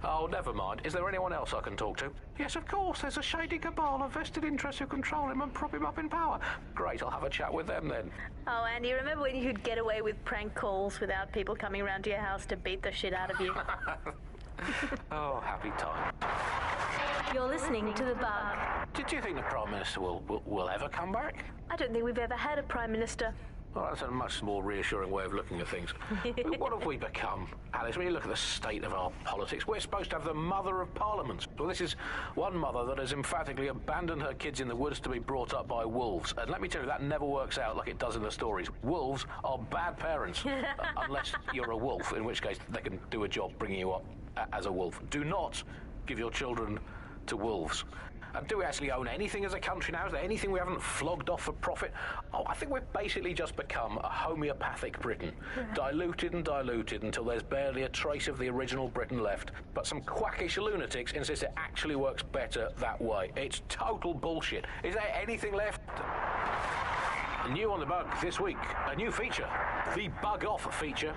Oh, never mind. Is there anyone else I can talk to? Yes, of course. There's a shady cabal of vested interests who control him and prop him up in power. Great, I'll have a chat with them then. Oh, Andy, remember when you could get away with prank calls without people coming around to your house to beat the shit out of you? Oh, happy time. You're listening to The Bug. Did you think the Prime Minister will ever come back? I don't think we've ever had a Prime Minister. Well, that's a much more reassuring way of looking at things. What have we become, Alice? When you look at the state of our politics, we're supposed to have the mother of parliaments. Well, this is one mother that has emphatically abandoned her kids in the woods to be brought up by wolves. And let me tell you, that never works out like it does in the stories. Wolves are bad parents, unless you're a wolf, in which case they can do a job bringing you up as a wolf. Do not give your children to wolves. And do we actually own anything as a country now? Is there anything we haven't flogged off for profit? Oh, I think we've basically just become a homeopathic Britain. Diluted and diluted until there's barely a trace of the original Britain left. But some quackish lunatics insist it actually works better that way. It's total bullshit. Is there anything left? New on The Bug this week, a new feature, the Bug Off feature.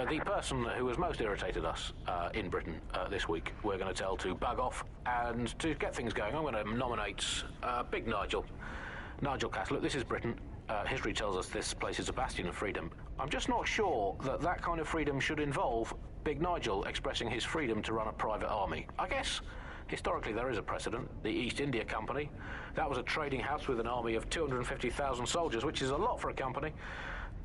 The person who has most irritated us in Britain this week, we're going to tell to bug off. And to get things going, I'm going to nominate Big Nigel Cass. Look, this is Britain. History tells us this place is a bastion of freedom. I'm just not sure that kind of freedom should involve Big Nigel expressing his freedom to run a private army. I guess historically there is a precedent. The East India Company. That was a trading house with an army of 250,000 soldiers, which is a lot for a company.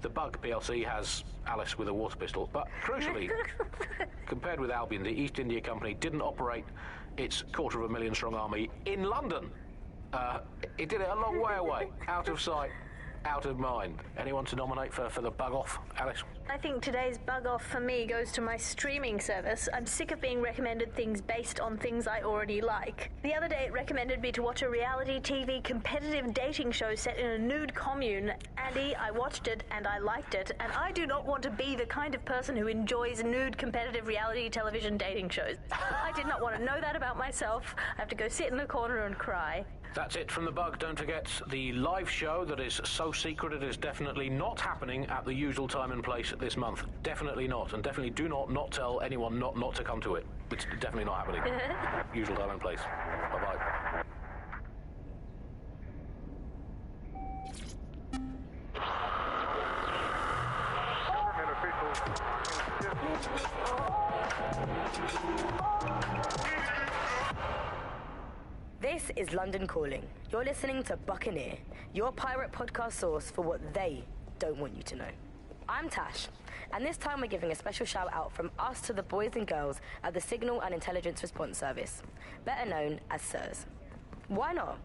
The Bug PLC has Alice with a water pistol, but crucially, compared with Albion, the East India Company didn't operate its 250,000 strong army in London. It did it a long way away, out of sight, out of mind. Anyone to nominate for the Bug Off, Alice? I think today's Bug Off for me goes to my streaming service. I'm sick of being recommended things based on things I already like. The other day it recommended me to watch a reality TV competitive dating show set in a nude commune. Andy, I watched it and I liked it, and I do not want to be the kind of person who enjoys nude competitive reality television dating shows. I did not want to know that about myself. I have to go sit in a corner and cry. That's it from The Bug. Don't forget the live show that is so secret it is definitely not happening at the usual time and place this month. Definitely not. And definitely do not tell anyone not to come to it. It's definitely not happening. Usual time and place. Bye-bye. This is London Calling. You're listening to Buccaneer, your pirate podcast source for what they don't want you to know. I'm Tash, and this time we're giving a special shout out from us to the boys and girls at the Signal and Intelligence Response Service, better known as SIRS. Why not?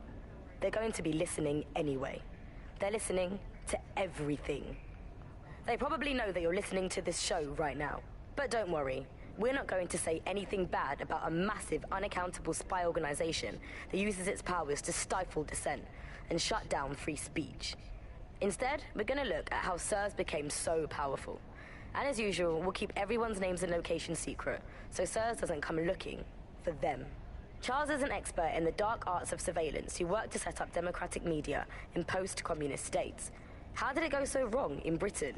They're going to be listening anyway. They're listening to everything. They probably know that you're listening to this show right now, but don't worry. We're not going to say anything bad about a massive, unaccountable spy organization that uses its powers to stifle dissent and shut down free speech. Instead, we're going to look at how SIRS became so powerful. And as usual, we'll keep everyone's names and locations secret, so SIRS doesn't come looking for them. Charles is an expert in the dark arts of surveillance who worked to set up democratic media in post-communist states. How did it go so wrong in Britain?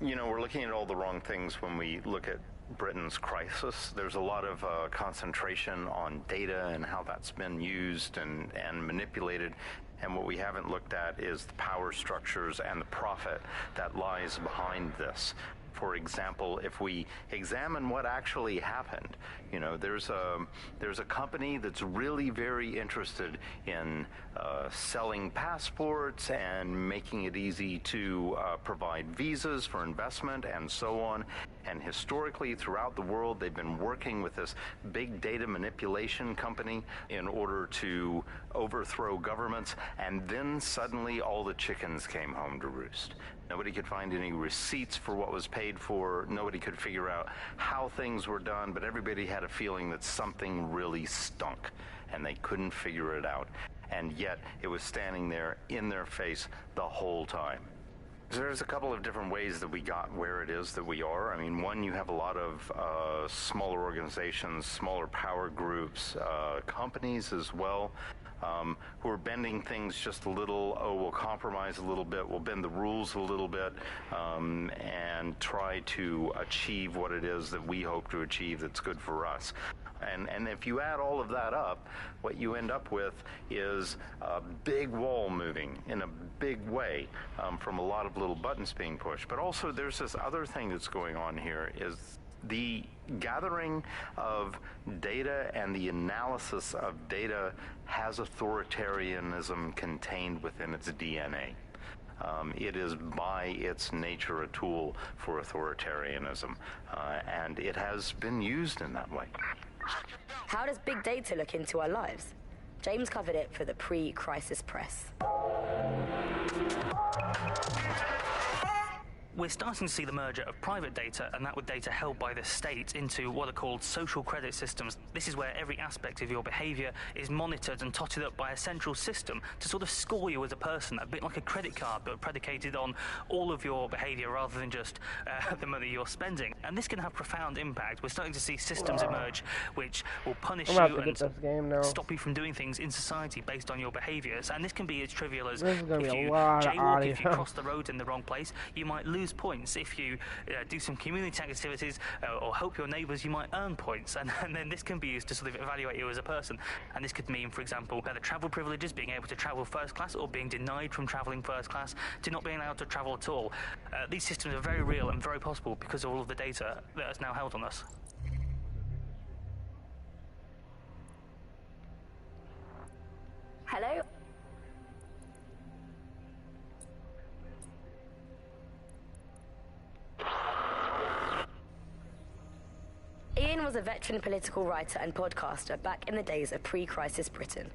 You know, we're looking at all the wrong things when we look at Britain's crisis. There's a lot of concentration on data and how that's been used and manipulated. And what we haven't looked at is the power structures and the profit that lies behind this. For example, if we examine what actually happened, you know, there's a company that's really very interested in selling passports and making it easy to provide visas for investment and so on. And historically, throughout the world, they've been working with this big data manipulation company in order to overthrow governments. And then suddenly all the chickens came home to roost. Nobody could find any receipts for what was paid for. Nobody could figure out how things were done, but everybody had a feeling that something really stunk, and they couldn't figure it out. And yet, it was standing there in their face the whole time. So there's a couple of different ways that we got where it is that we are. I mean, one, you have a lot of smaller organizations, smaller power groups, companies as well, who are bending things just a little. Oh, we'll compromise a little bit, we'll bend the rules a little bit, and try to achieve what it is that we hope to achieve that's good for us. And if you add all of that up, what you end up with is a big wall moving in a big way, from a lot of little buttons being pushed. But also there's this other thing that's going on here, is the gathering of data and the analysis of data has authoritarianism contained within its DNA. It is by its nature a tool for authoritarianism, and it has been used in that way. How does big data look into our lives? James covered it for the pre-crisis press. We're starting to see the merger of private data and that with data held by the state into what are called social credit systems. This is where every aspect of your behaviour is monitored and totted up by a central system to sort of score you as a person, a bit like a credit card, but predicated on all of your behaviour rather than just the money you're spending. And this can have profound impact. We're starting to see systems emerge which will punish you and stop you from doing things in society based on your behaviours. And this can be as trivial as if you jaywalk, if you cross the road in the wrong place, you might lose points. If you do some community activities or help your neighbours, you might earn points, and then this can be used to sort of evaluate you as a person. And this could mean, for example, better travel privileges, being able to travel first class, or being denied from travelling first class to not being allowed to travel at all. These systems are very real and very possible because of all of the data that is now held on us. Hello? Ian was a veteran political writer and podcaster back in the days of pre-crisis Britain.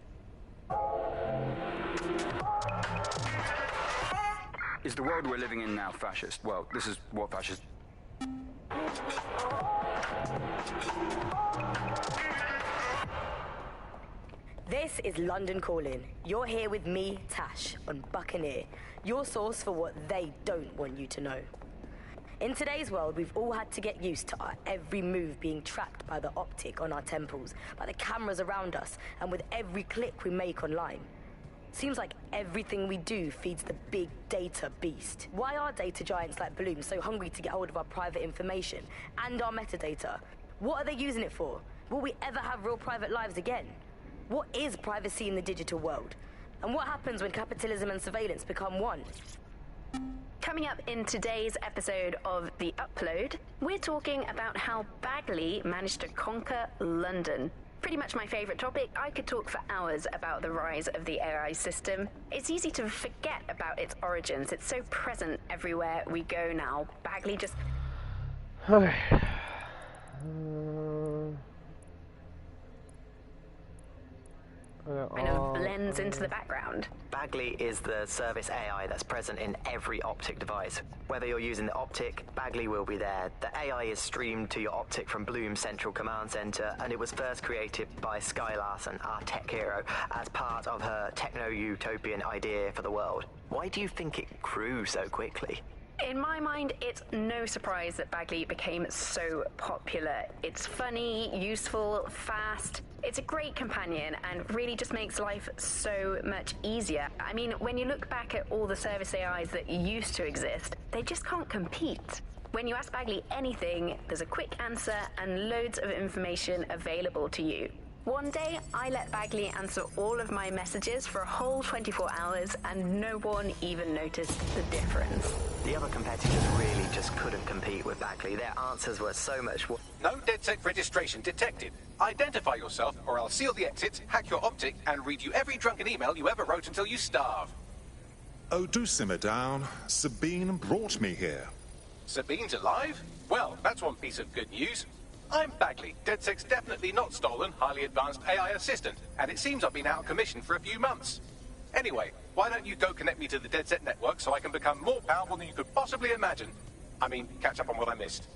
Is the world we're living in now fascist? Well, this is what fascist... This is London Calling. You're here with me, Tash, on Buccaneer, your source for what they don't want you to know. In today's world, we've all had to get used to our every move being tracked by the optic on our temples, by the cameras around us, and with every click we make online. Seems like everything we do feeds the big data beast. Why are data giants like Bloom so hungry to get hold of our private information and our metadata? What are they using it for? Will we ever have real private lives again? What is privacy in the digital world? And what happens when capitalism and surveillance become one? Coming up in today's episode of The Upload, we're talking about how Bagley managed to conquer London. Pretty much my favourite topic. I could talk for hours about the rise of the AI system. It's easy to forget about its origins. It's so present everywhere we go now. Bagley just... Okay. kind of blends into the background. Bagley is the service AI that's present in every optic device. Whether you're using the optic, Bagley will be there. The AI is streamed to your optic from Bloom's central command center, and it was first created by Sky Larson, our tech hero, as part of her techno-utopian idea for the world. Why do you think it grew so quickly? In my mind, it's no surprise that Bagley became so popular. It's funny, useful, fast. It's a great companion and really just makes life so much easier. I mean, when you look back at all the service AIs that used to exist, they just can't compete. When you ask Bagley anything, there's a quick answer and loads of information available to you. One day, I let Bagley answer all of my messages for a whole 24 hours, and no one even noticed the difference. The other competitors really just couldn't compete with Bagley. Their answers were so much... No DedSec registration detected. Identify yourself, or I'll seal the exits, hack your optic, and read you every drunken email you ever wrote until you starve. Oh, do simmer down. Sabine brought me here. Sabine's alive? Well, that's one piece of good news. I'm Bagley, DedSec's definitely not stolen, highly advanced AI assistant, and it seems I've been out of commission for a few months. Anyway, why don't you go connect me to the DedSec network so I can become more powerful than you could possibly imagine? I mean, catch up on what I missed.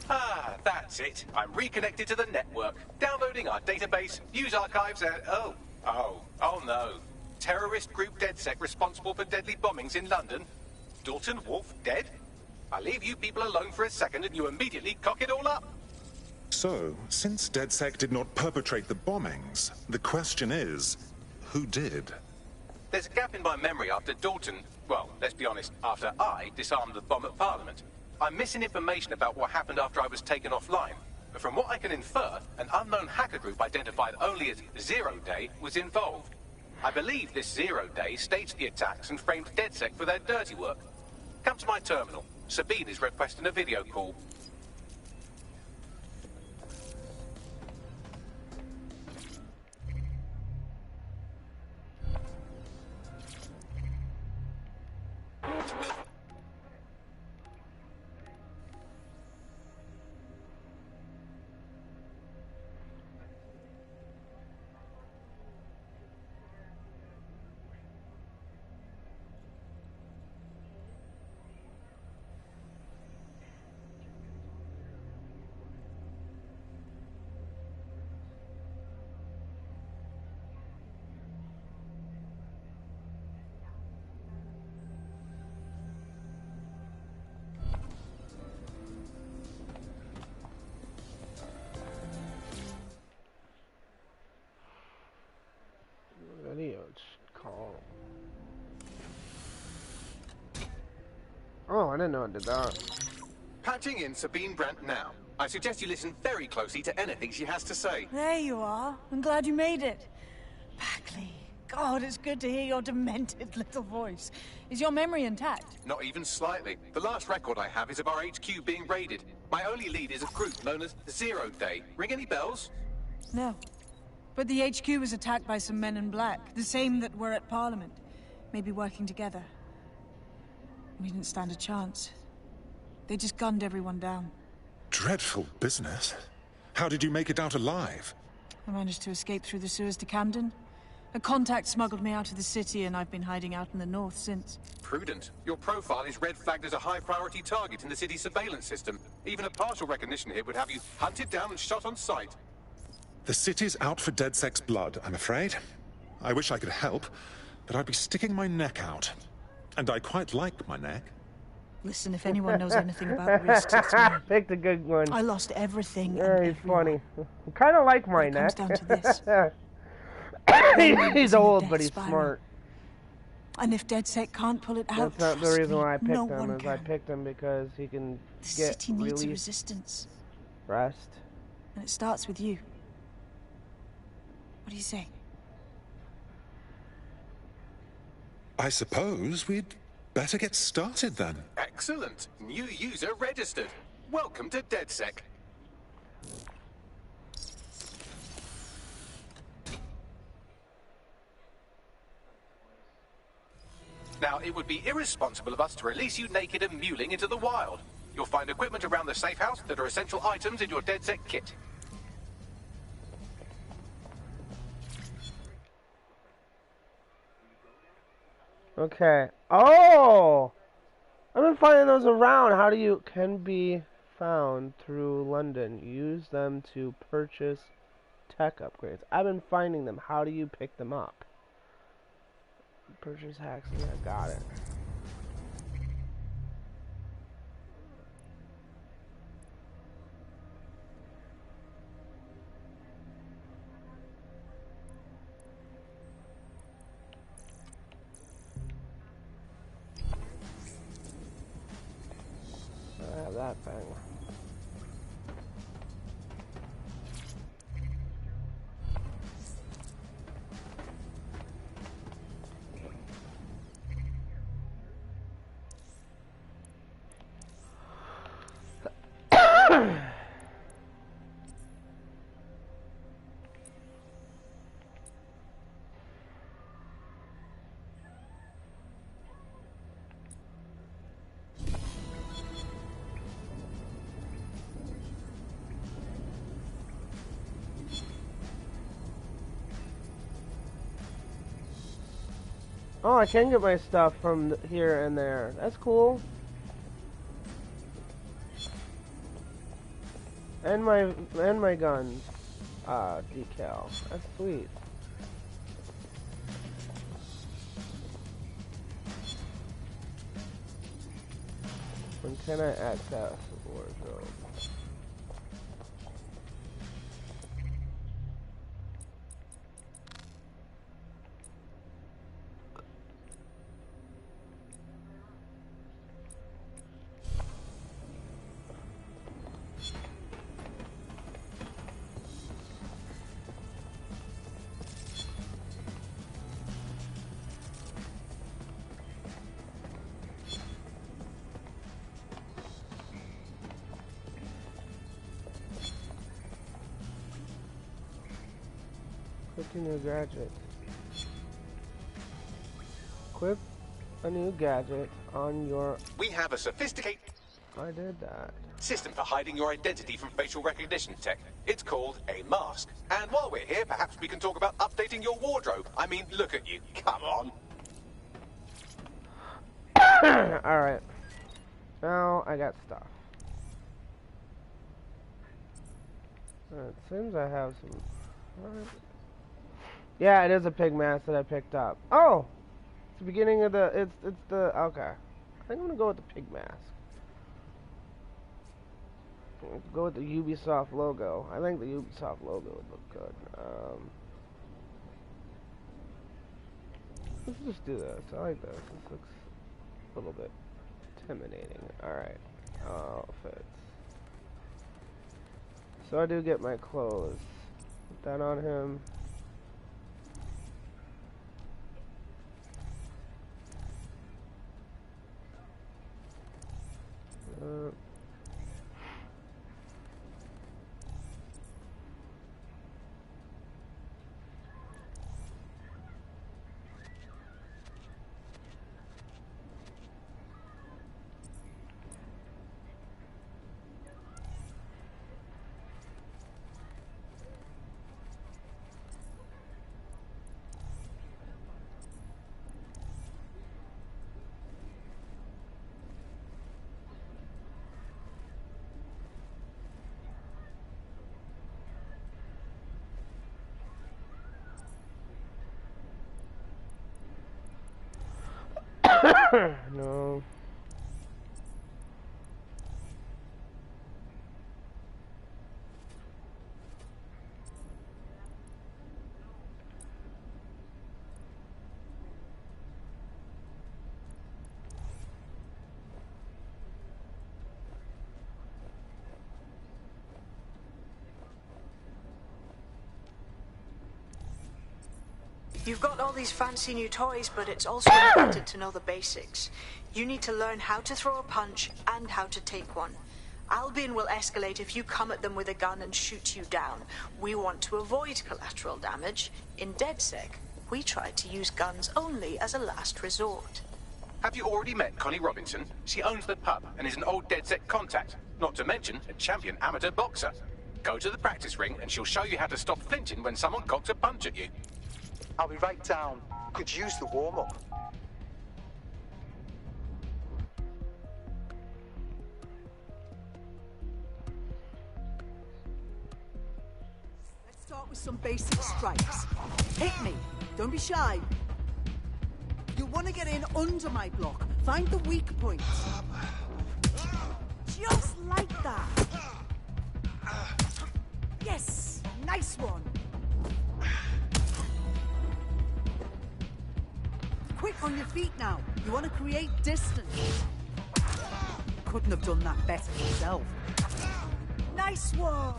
Ah, that's it. I'm reconnected to the network, downloading our database, news archives, and... Oh no. Terrorist group DedSec responsible for deadly bombings in London? Dalton Wolf dead? I leave you people alone for a second and you immediately cock it all up. So, since DedSec did not perpetrate the bombings, the question is, who did? There's a gap in my memory after Dalton... Well, let's be honest, after I disarmed the bomb at Parliament. I'm missing information about what happened after I was taken offline. But from what I can infer, an unknown hacker group identified only as Zero Day was involved. I believe this Zero Day staged the attacks and framed DedSec for their dirty work. Come to my terminal. Sabine is requesting a video call. Call. Oh, I didn't know it did that. Patching in Sabine Brandt now. I suggest you listen very closely to anything she has to say. There you are. I'm glad you made it. Backley. God, it's good to hear your demented little voice. Is your memory intact? Not even slightly. The last record I have is of our HQ being raided. My only lead is a group known as Zero Day. Ring any bells? No. But the HQ was attacked by some men in black, the same that were at Parliament. Maybe working together. We didn't stand a chance. They just gunned everyone down. Dreadful business. How did you make it out alive? I managed to escape through the sewers to Camden. A contact smuggled me out of the city, and I've been hiding out in the north since. Prudent. Your profile is red flagged as a high-priority target in the city's surveillance system. Even a partial recognition here would have you hunted down and shot on sight. The city's out for DedSec's blood, I'm afraid. I wish I could help, but I'd be sticking my neck out. And I quite like my neck. Listen, if anyone knows anything about risks, it's me. Picked a good one. I lost everything. Very funny. Kind of like my neck. It comes down to this. He's old, but he's smart. And if DedSec can't pull it out, that's not the reason why I picked no him. one Is I picked him because he can The get city needs a really resistance. rest. And it starts with you. What do you say? I suppose we'd better get started then. Excellent. New user registered. Welcome to DedSec. Now, it would be irresponsible of us to release you naked and mewling into the wild. You'll find equipment around the safe house that are essential items in your DedSec kit. Okay. Oh! I've been finding those around. How do you... Can be found through London. Use them to purchase tech upgrades. I've been finding them. How do you pick them up? Purchase hacks. Yeah, got it. I have that thing. Oh, I can get my stuff from here and there. That's cool. And my gun decal. That's sweet. When can I access the wardrobe? Equip a new gadget. Equip a new gadget on your... We have a sophisticated... I did that. ...system for hiding your identity from facial recognition tech. It's called a mask. And while we're here, perhaps we can talk about updating your wardrobe. I mean, look at you. Come on. Alright. Now I got stuff. It seems I have some... Yeah, it is a pig mask that I picked up. Oh! It's the beginning of the... It's the... Okay. I think I'm gonna go with the pig mask. Go with the Ubisoft logo. I think the Ubisoft logo would look good. Let's just do this. I like this. This looks a little bit intimidating. Alright. Outfits. So I do get my clothes. Put that on him. No. You've got all these fancy new toys, but it's also important to know the basics. You need to learn how to throw a punch and how to take one. Albion will escalate if you come at them with a gun and shoot you down. We want to avoid collateral damage. In DedSec, we try to use guns only as a last resort. Have you already met Connie Robinson? She owns the pub and is an old DedSec contact, not to mention a champion amateur boxer. Go to the practice ring and she'll show you how to stop flinching when someone cocks a punch at you. I'll be right down. Could use the warm-up. Let's start with some basic strikes. Hit me. Don't be shy. You want to get in under my block. Find the weak points. Just like that. Yes! Nice one. Quick on your feet now. You want to create distance. Couldn't have done that better yourself. Nice one.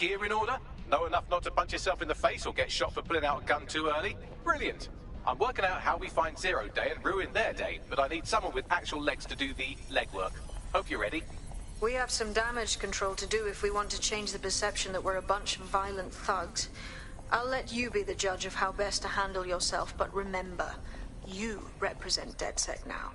gear in order? Know enough not to punch yourself in the face or get shot for pulling out a gun too early? Brilliant. I'm working out how we find Zero Day and ruin their day, but I need someone with actual legs to do the legwork. Hope you're ready. We have some damage control to do if we want to change the perception that we're a bunch of violent thugs. I'll let you be the judge of how best to handle yourself, but remember, you represent DedSec now.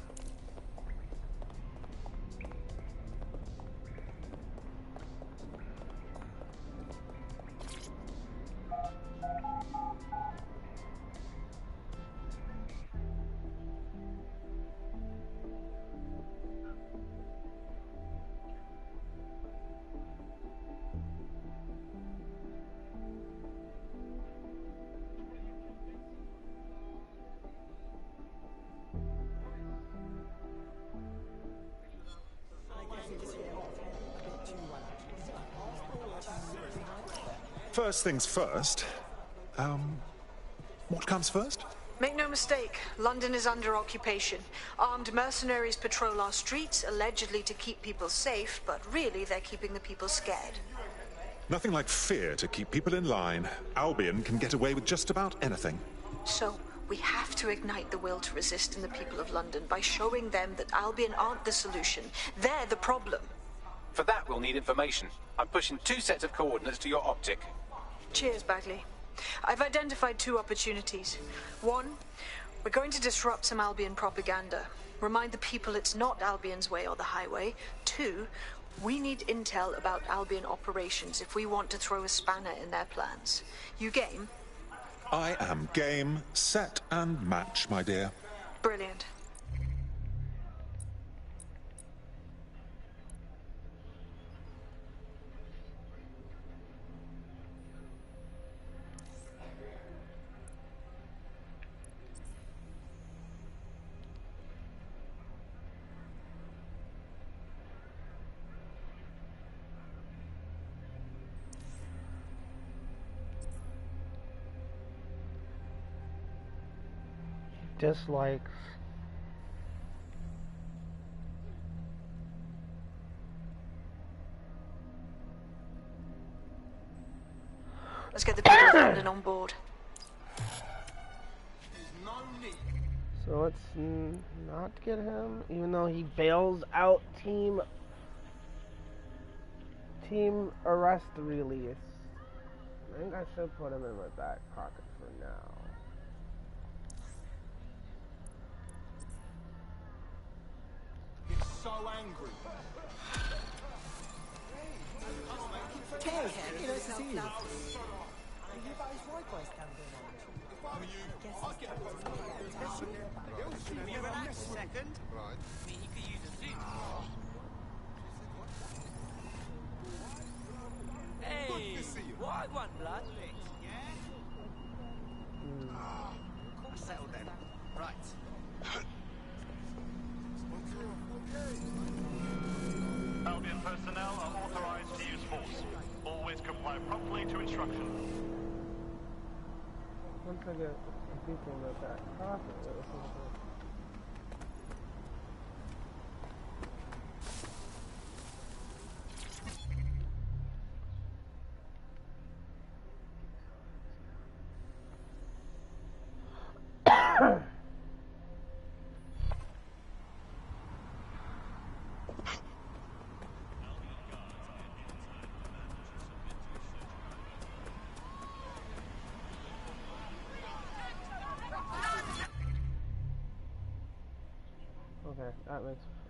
First things first. What comes first? Make no mistake, London is under occupation. Armed mercenaries patrol our streets, allegedly to keep people safe, but really they're keeping the people scared. Nothing like fear to keep people in line. Albion can get away with just about anything. So, we have to ignite the will to resist in the people of London by showing them that Albion aren't the solution. They're the problem. For that, we'll need information. I'm pushing 2 sets of coordinates to your optic. Cheers, Bagley. I've identified 2 opportunities. 1, we're going to disrupt some Albion propaganda. Remind the people it's not Albion's way or the highway. 2, we need intel about Albion operations if we want to throw a spanner in their plans. You game? I am game, set, and match, my dear. Brilliant. Dislikes. Let's get the people of London on board. So let's not get him, even though he bails out team arrest release. I think I should put him in my back pocket for now. So angry. Hey, nice to see you. You got his Wi-Fi campaign on. If I were you, I'd get a Can you relax a second? Right. I mean, you could use a suit. Hey, what one, blood? I settled then. Right. Albion personnel are authorized to use force. Always comply promptly to instruction. Once I get people in the back pocket, okay,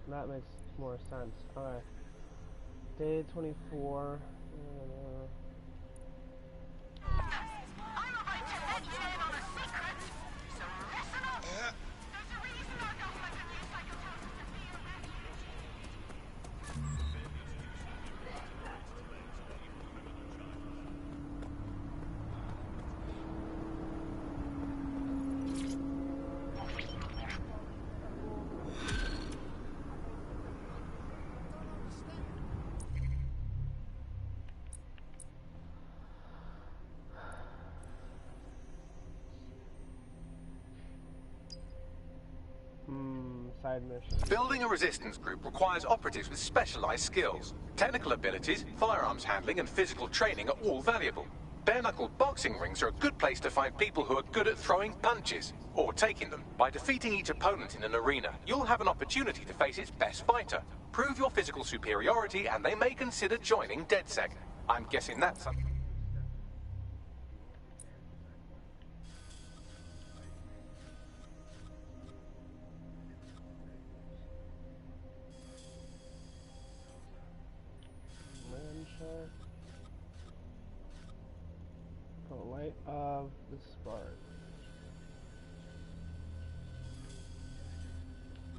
that makes more sense. Alright. Day 24. side mission. Building a resistance group requires operatives with specialized skills. Technical abilities, firearms handling, and physical training are all valuable. Bare-knuckle boxing rings are a good place to find people who are good at throwing punches, or taking them. By defeating each opponent in an arena, you'll have an opportunity to face its best fighter. Prove your physical superiority, and they may consider joining DedSec. I'm guessing that's something. The light of the spark.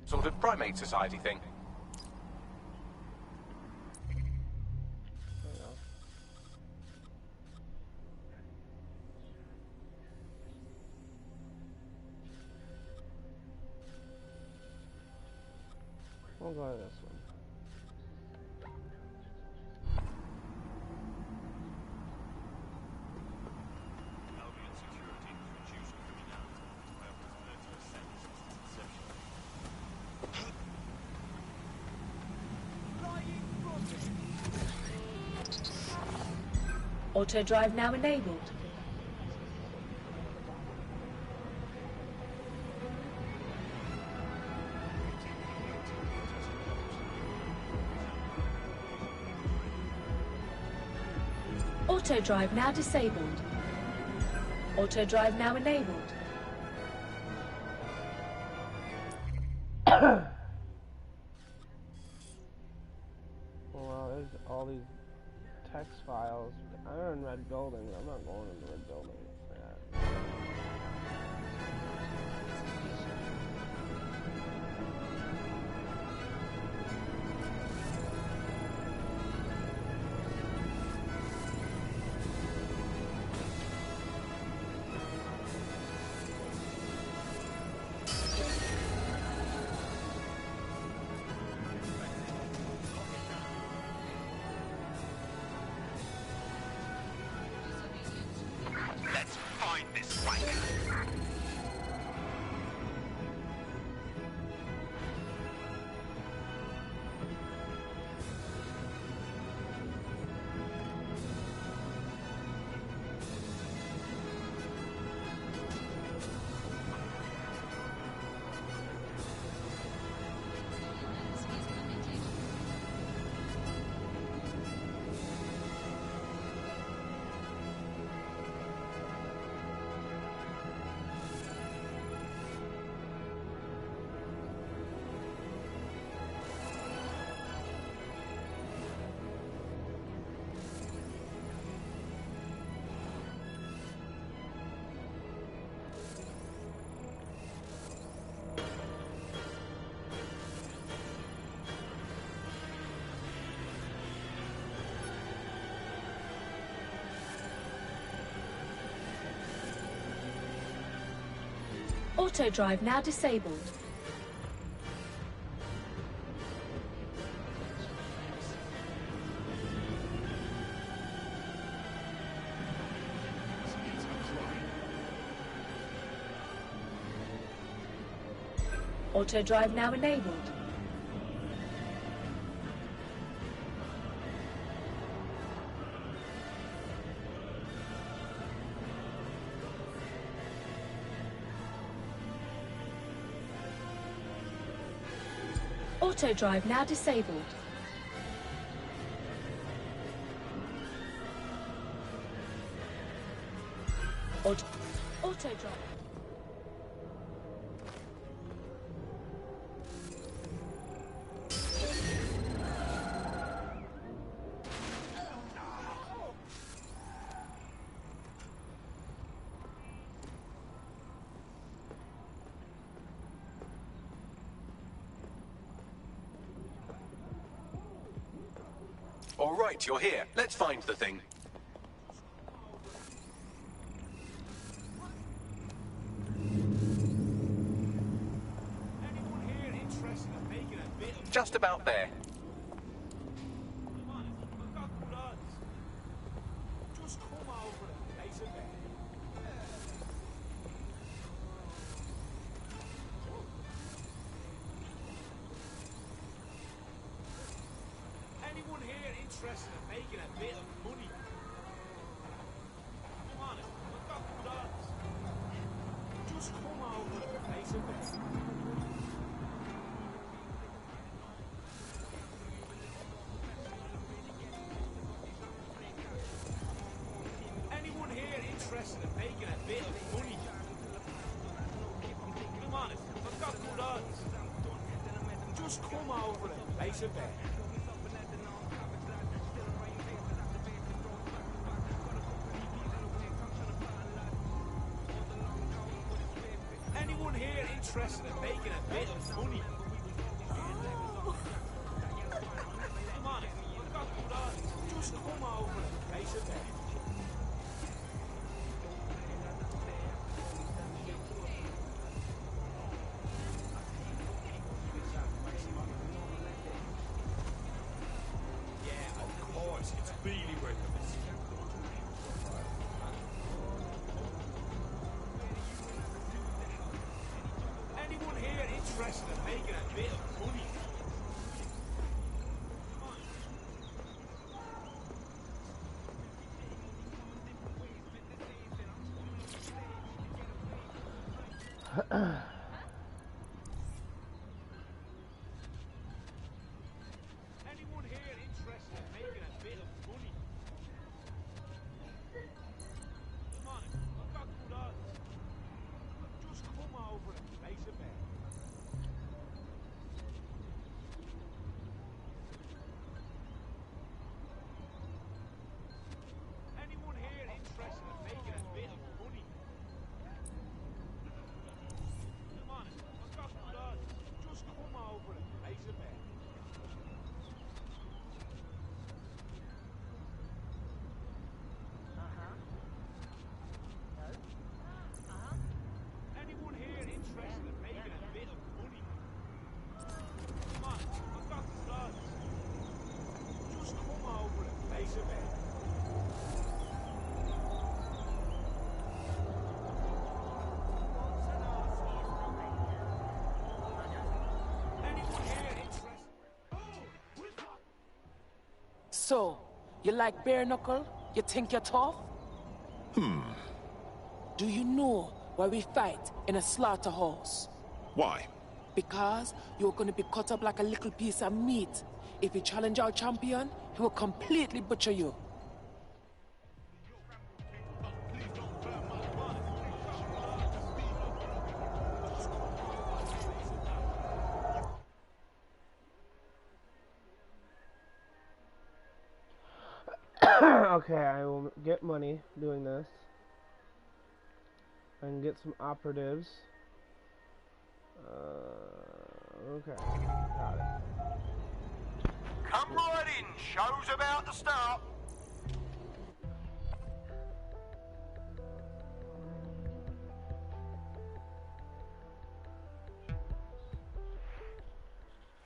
Sort of primate society thing. We'll go to this one. Auto drive now enabled. Auto drive now disabled. Auto drive now enabled. Well, there's all these text files. I'm in red building. I'm not going in the red building. Let's find this wanker. Auto drive now disabled. Auto drive now enabled. Auto drive now disabled. Auto drive. All right, you're here. Let's find the thing. Just about there. interested in making a bit of money? Come on, I've got good odds. Just come over and place a bet. Anyone here interested in making a bit of money? Come on, I've got good odds. Just come over and place a bet. Anyone here interested in making a bit of money? Come on, I've got good odds. Just come over and place a bet. Yeah, of course, it's really worth it. Anyone here interested in making a bit of money? Anyone here interested in making a bit of money? Come on, I've got good odds. Just come over and place a bet. Anyone here interested in making a bit of money? Come on, I've got good odds. Just come over and place a bet. Anyone here interested in making a bit of money? Come on, I've got good odds. Just come over and place a bet. Anyone here interested? So, you like bare knuckle? You think you're tough? Do you know why we fight in a slaughterhouse? Why? Because you're gonna be cut up like a little piece of meat. If you challenge our champion, he will completely butcher you. Okay, I will get money doing this. I can get some operatives. Okay, got it. Come right in, show's about to start.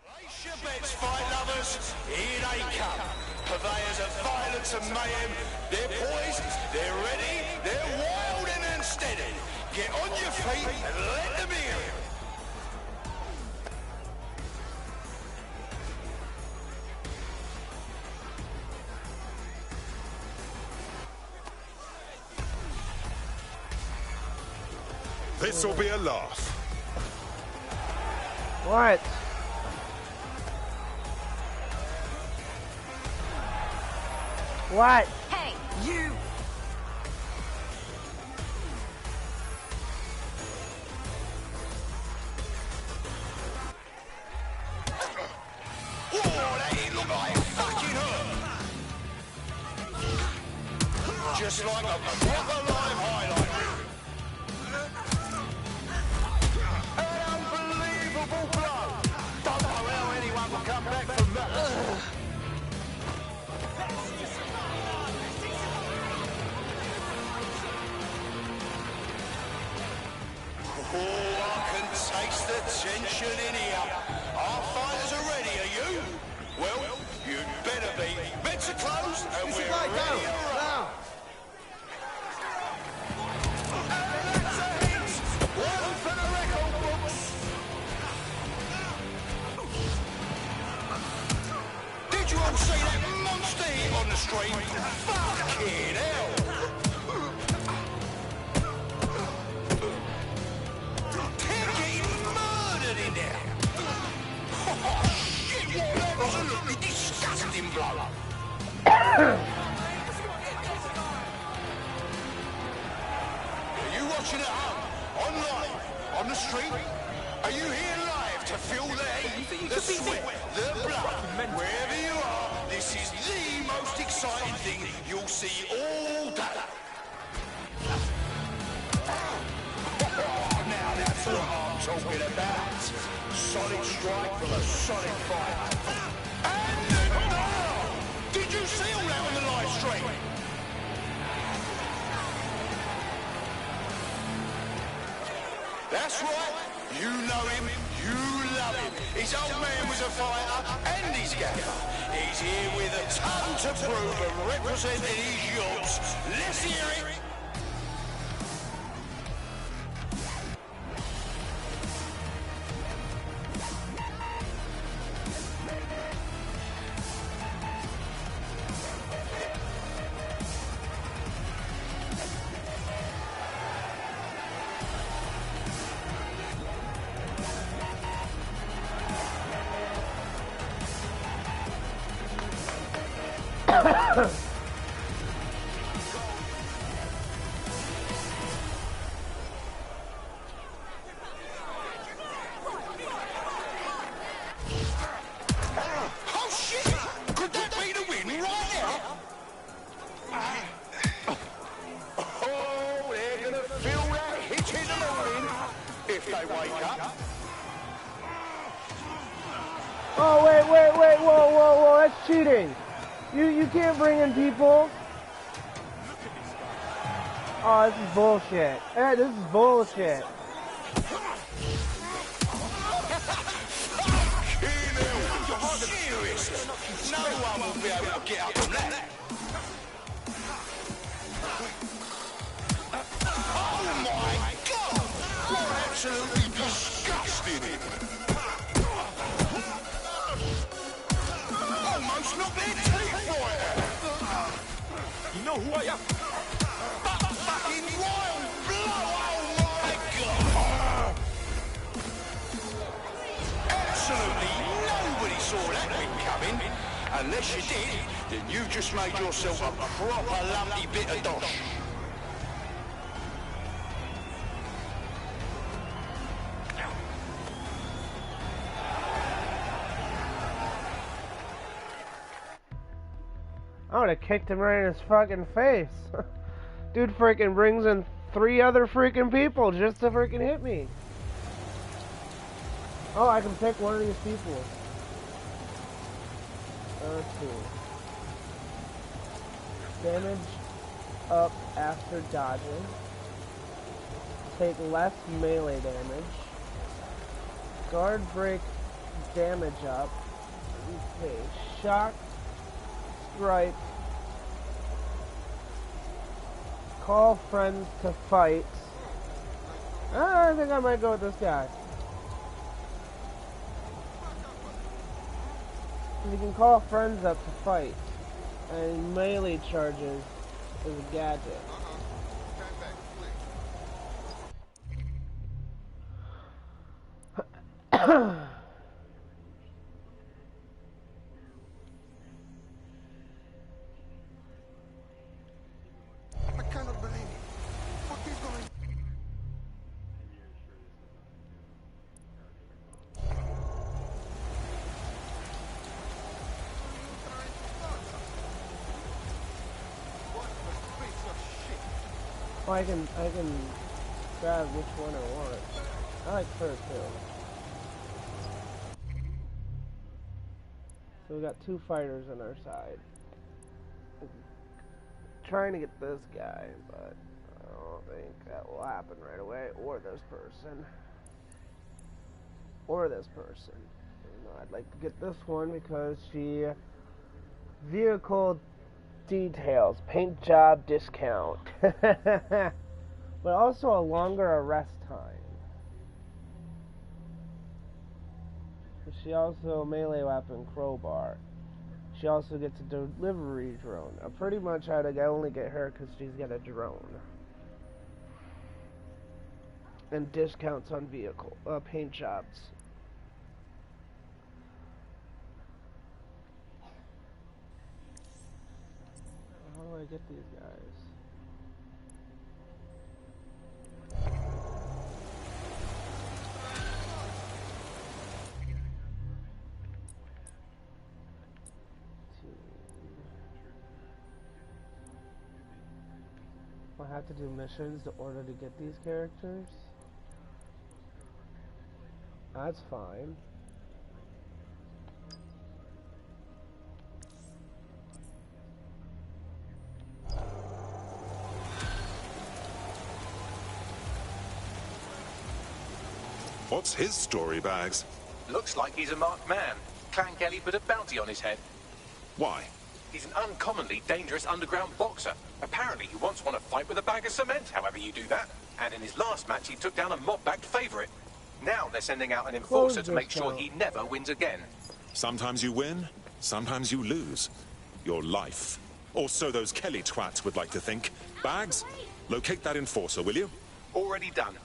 Place your bets, fight lovers. Here they come. Purveyors of violence and mayhem. They're poised, they're ready, they're wild and unsteady. Get on your feet and let them in. This'll be a laugh. What? What? Hey, you! Oh, that ain't look like fucking hurt. Just like a proper live highlight. An unbelievable blow. Don't know how anyone will come back from that. Oh, I can taste the tension in here. Our fighters are ready, are you? Well, you'd better be. Bets are closed and we're ready to roll. And that's a hit. One for the record books. Did you all see that monster on the street. Fucking hell. They're getting murdered in there. Oh, shit, what absolutely disgusting blow. Are you watching at home, online, on the street? Are you here live to feel the heat, the sweat, the blood? Wherever you are, this is the most exciting thing you'll see all day. Now that's what I'm talking about. Solid strike from a solid fight. And did you see all that on the live stream? That's right. You know him, you love him. His old man was a fighter and his gaffer. He's here with a ton to prove and representing his yachts. Let's hear it. Oh shit! Could that be the win right now? Oh, they're gonna feel that hit in the morning if they wake up. Oh, wait, whoa, that's cheating. You can't bring in people. Oh, this is bullshit. Hey, this is bullshit. Seriously, no one will be able to get up from that. Oh my God! You're absolutely disgusting. Almost knocked their teeth right out. You know who I am? Fucking wild blow! Oh my God! Absolutely nobody saw that win coming. Unless you did, then you just made yourself a proper lumpy bit of dosh. I would have kicked him right in his fucking face. Dude freaking brings in 3 other freaking people just to freaking hit me. Oh, I can pick one of these people. Let's see. Damage up after dodging. Take less melee damage. Guard break damage up. Okay, shock. Right. Call friends to fight. I think I might go with this guy. You can call friends up to fight. And melee charges is a gadget. I cannot believe it. What is going on? Oh, I can grab which one I want. I like first too. So we got 2 fighters on our side. Trying to get this guy, but I don't think that will happen right away. Or this person. Or this person. You know, I'd like to get this one because she vehicle details, paint job discount, but also a longer arrest time. She also melee weapon crowbar. she also gets a delivery drone. I pretty much had to only get her because she's got a drone. And discounts on vehicle paint jobs. How do I get these guys? I have to do missions in order to get these characters. That's fine. What's his story, Bags? Looks like he's a marked man. Clan Kelly put a bounty on his head. Why? He's an uncommonly dangerous underground boxer. Apparently he once won a fight with a bag of cement, however you do that. And in his last match he took down a mob-backed favourite. Now they're sending out an enforcer to make sure he never wins again. Sometimes you win, sometimes you lose. Your life. Or so those Kelly twats would like to think. Bags, locate that enforcer, will you? Already done.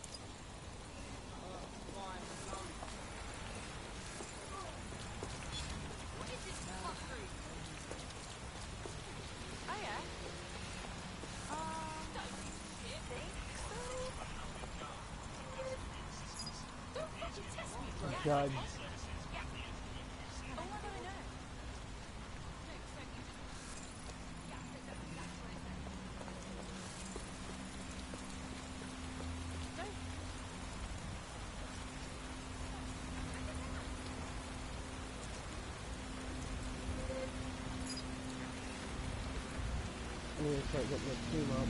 Judge. I need to start getting this team up.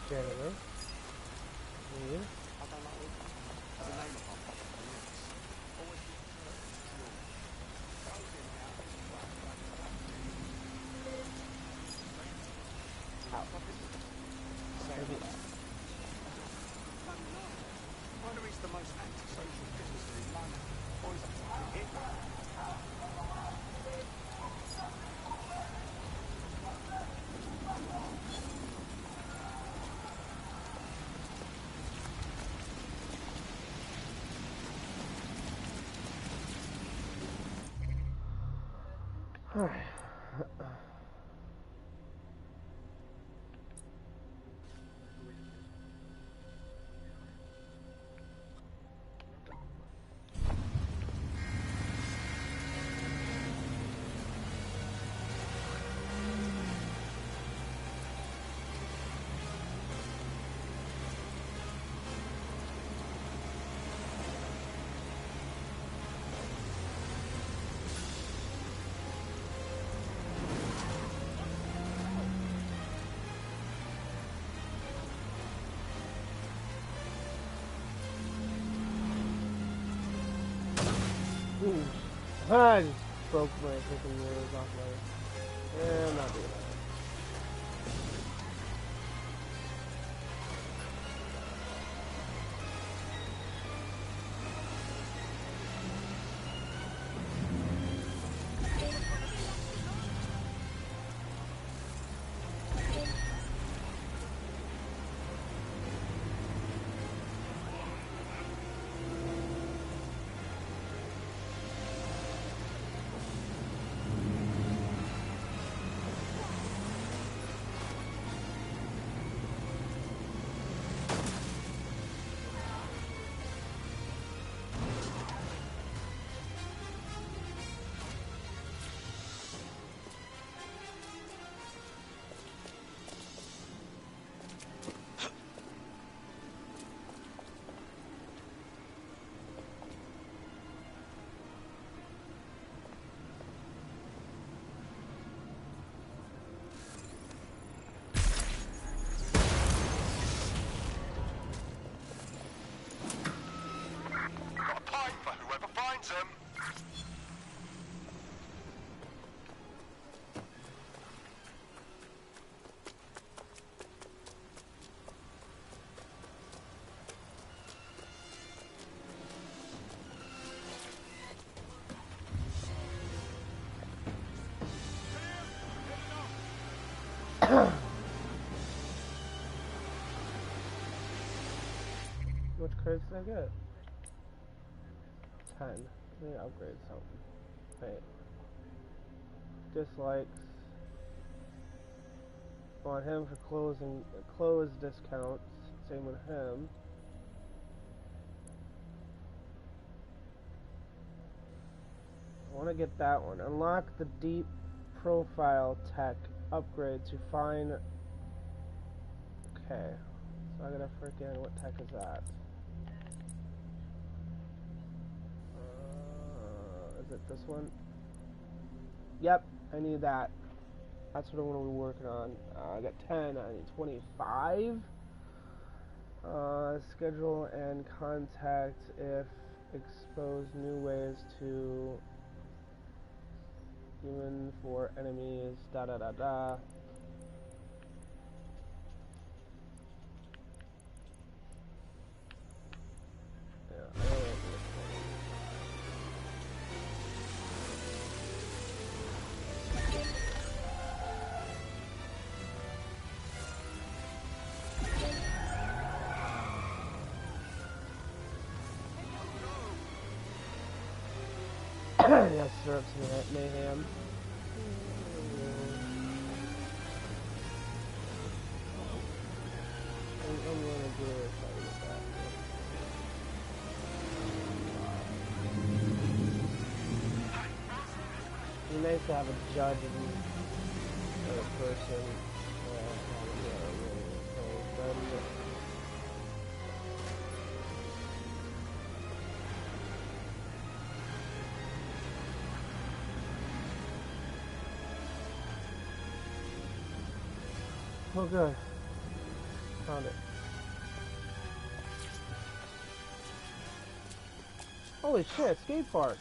Janitor. Here. Wonder he's the most antisocial businessman in London. Boys are fucking hit. Alright. Ooh. I just broke my freaking mirrors off my... Yeah, I'm not doing that. Which credits did I get? 10. Let me upgrade something. Wait. Dislikes. On him for close discounts. Same with him. I want to get that one. Unlock the deep profile tech upgrade to find. Okay. So I gotta freaking. What tech is that? Is it this one? Yep, I need that. That's what I'm going to be working on. I got 10, I need 25. Schedule and contact if exposed new ways to human for enemies, da da da da. Yes, syrups and mayhem. I'm gonna do it. Try to get that. It'd be nice to have a judge and a person. Oh good. Found it. Holy shit, skate park.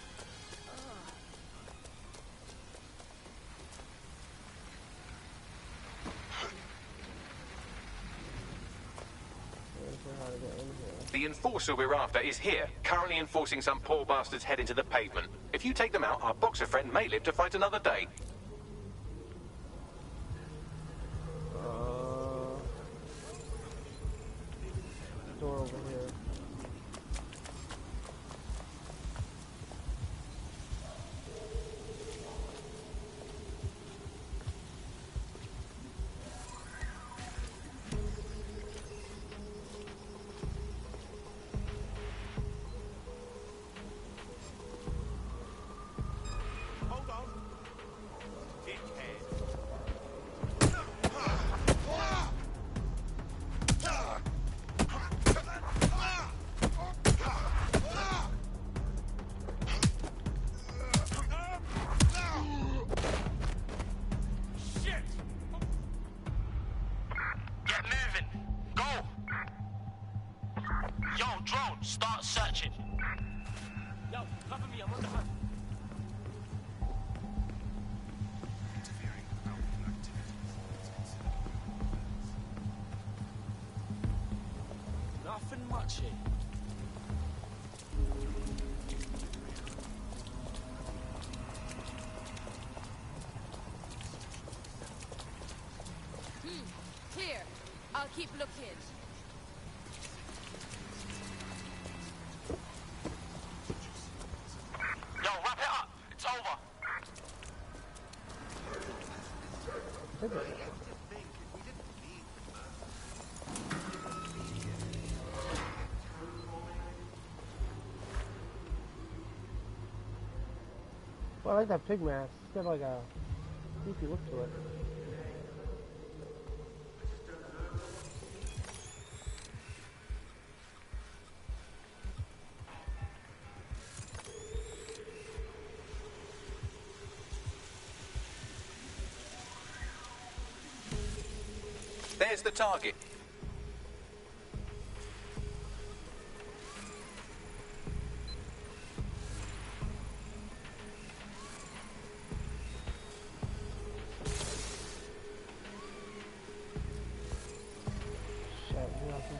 The enforcer we're after is here, currently enforcing some poor bastard's head into the pavement. If you take them out, our boxer friend may live to fight another day. Door over here. Hold on. Drone, start searching. Yo, cover me, I'm on the hunt. Nothing much here. Here, I'll keep looking. Well, I like that pig mask. It's got like a creepy look to it. There's the target.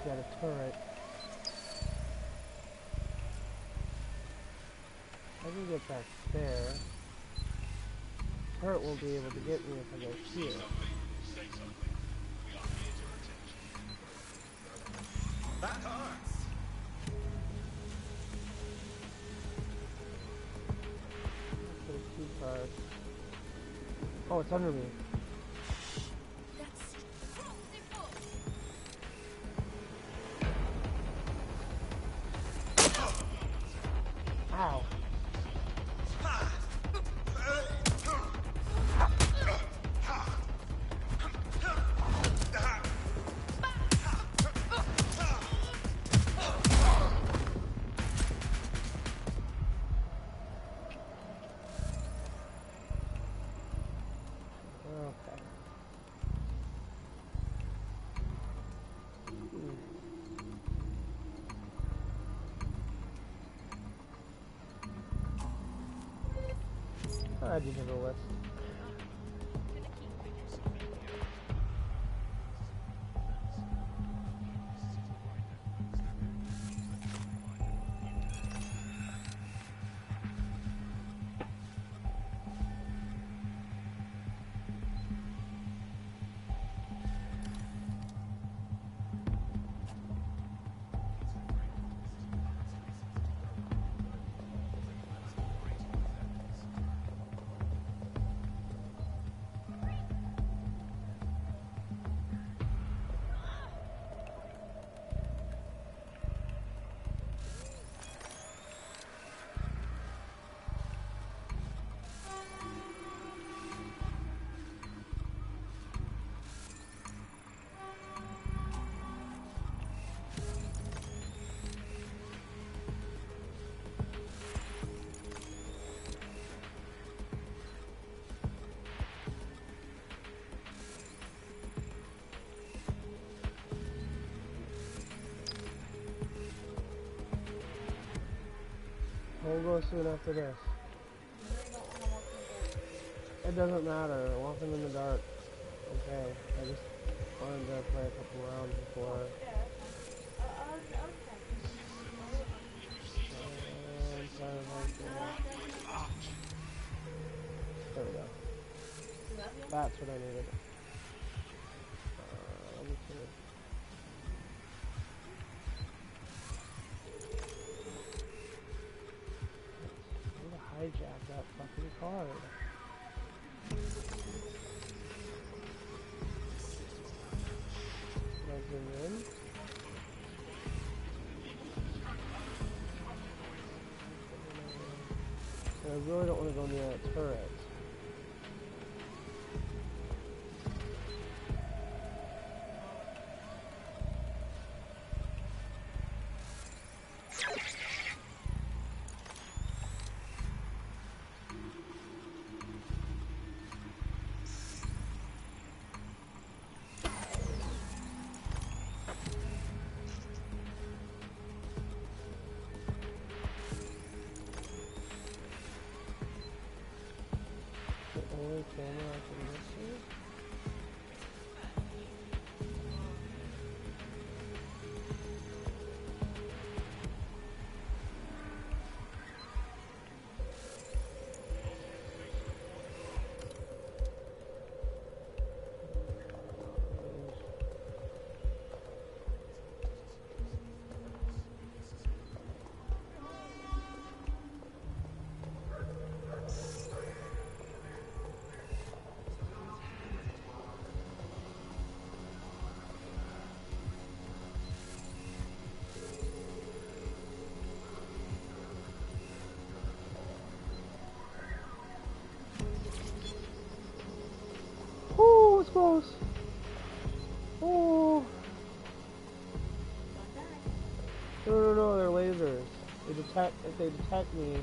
Got a turret. I can get back there. Turret won't be able to get me if I go here. Oh, it's under me. Ow. Okay. Add you to the list. We'll go soon after this. It doesn't matter. Walking in the dark. Okay. I just wanted to play a couple rounds before. There we go. That's what I needed. Let me see. Hijack that fucking card. Can I zoom in? I really don't want to go near that turret. Only camera I can get to. Oh, it's close. Oh. No, they're lasers. They detect, if they detect me.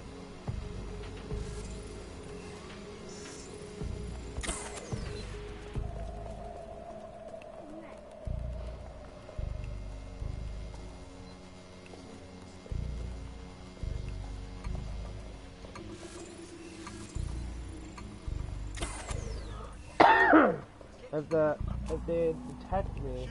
If they detect me.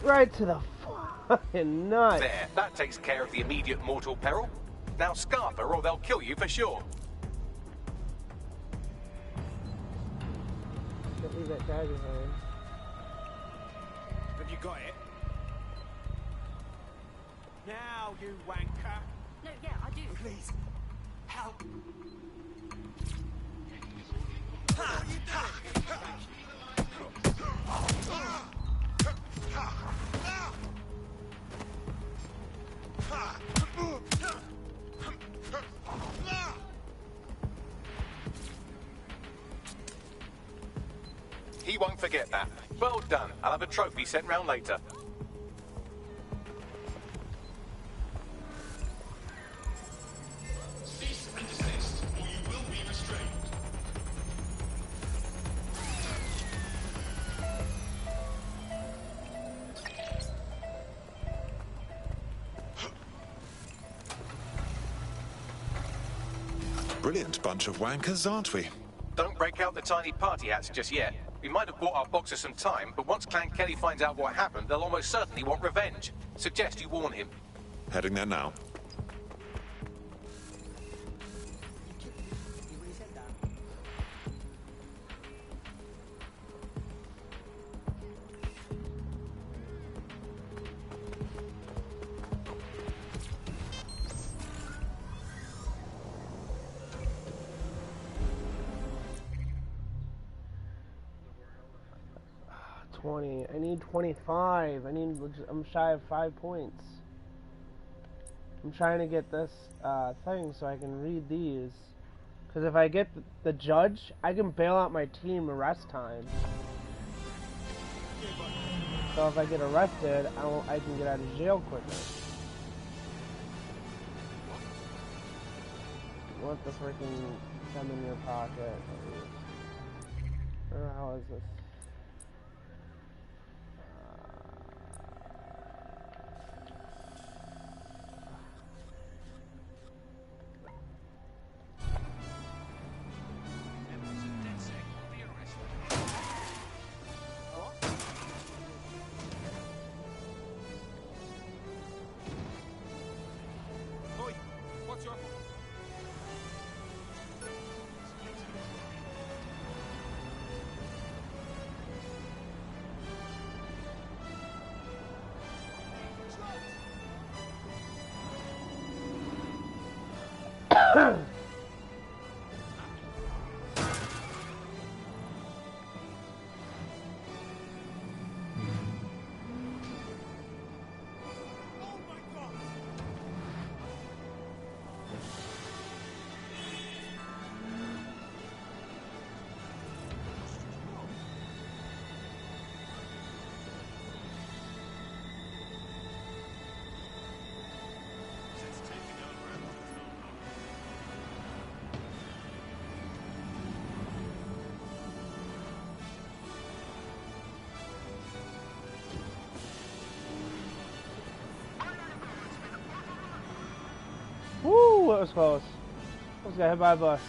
Right to the fucking nuts. There, that takes care of the immediate mortal peril. Now scarf her or they'll kill you for sure. Can't leave that guy behind. Have you got it? Now, you wanker. No, yeah, I do. Please, help. He won't forget that. Well done. I'll have a trophy sent round later. Cease and desist, or you will be restrained. Brilliant bunch of wankers, aren't we? Don't break out the tiny party hats just yet. We might have bought our boxer some time, but once Clan Kelly finds out what happened, they'll almost certainly want revenge. Suggest you warn him. Heading there now. I need 25. I'm shy of 5 points. I'm trying to get this thing so I can read these. Because if I get the judge, I can bail out my team arrest time. So if I get arrested, I can get out of jail quicker. What the freaking thumb in your pocket? Where the hell is this? Woo, that was close. Almost got hit by a bus.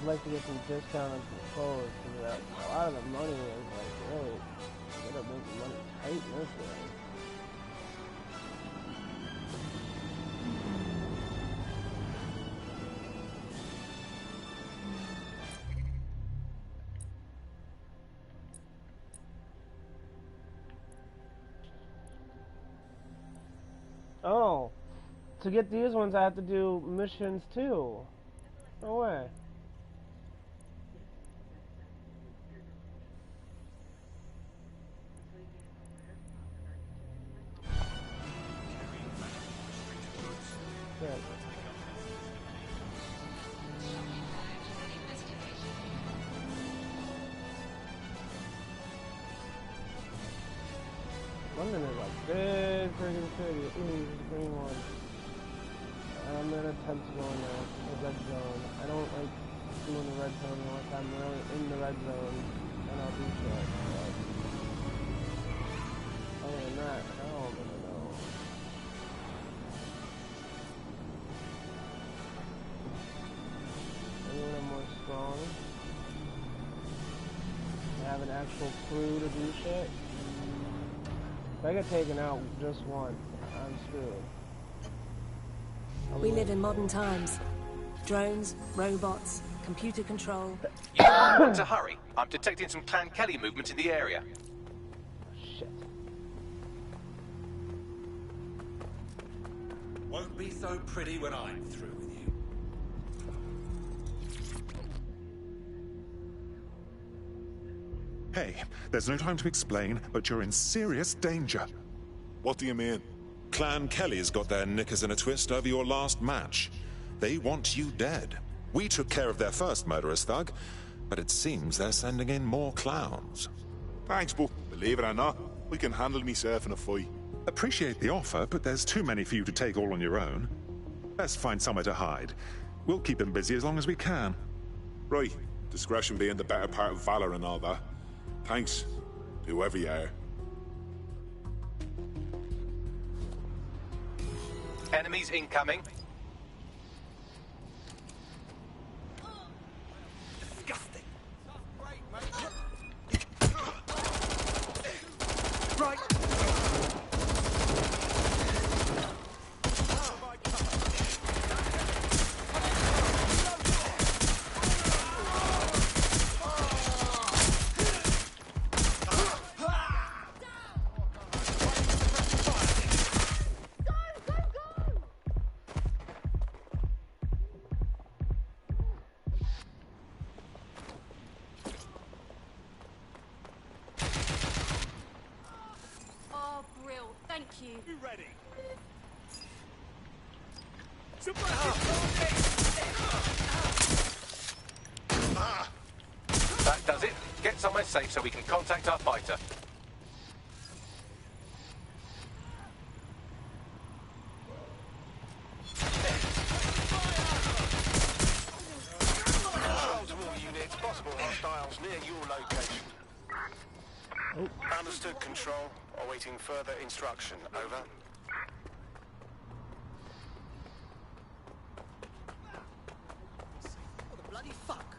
I'd like to get some discount on some clothes because a lot of the money is like really, you gotta make the money tight in this way. Oh, to get these ones I have to do missions too. No way. London is like big freaking city. Ooh, there's a green one. I'm gonna attempt to go in the red zone. I don't like doing the red zone unless I'm really in the red zone, and I'll do shit. But other than that, hell, I'm gonna know. Anyone more strong? Have an actual crew to do shit? If I get taken out just once, I'm screwed. We live in modern times. Drones, robots, computer control. You want to hurry? I'm detecting some Clan Kelly movement in the area. Shit. Won't be so pretty when I'm through with you. Hey, there's no time to explain, but you're in serious danger. What do you mean? Clan Kelly's got their knickers in a twist over your last match. They want you dead. We took care of their first murderous thug, but it seems they're sending in more clowns. Thanks, but believe it or not, we can handle myself in a fight. Appreciate the offer, but there's too many for you to take all on your own. Best find somewhere to hide. We'll keep him busy as long as we can. Right. Discretion being the better part of valor and all that. Thanks, whoever you are. Enemies incoming. Disgusting. Right. Oh, Brill, thank you. You ready? That does it. Get somewhere safe so we can contact our fighter. Control to all units. Possible hostiles near your location. Understood, Control. Awaiting further instruction. Over. What the bloody fuck?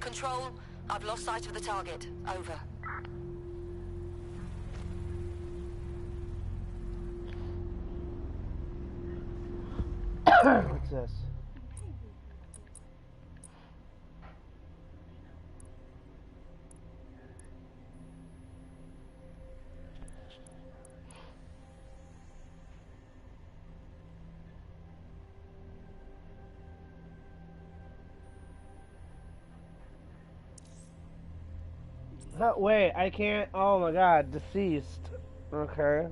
Control, I've lost sight of the target. Over. What's this? Wait, I can't. Oh my god, deceased. Okay.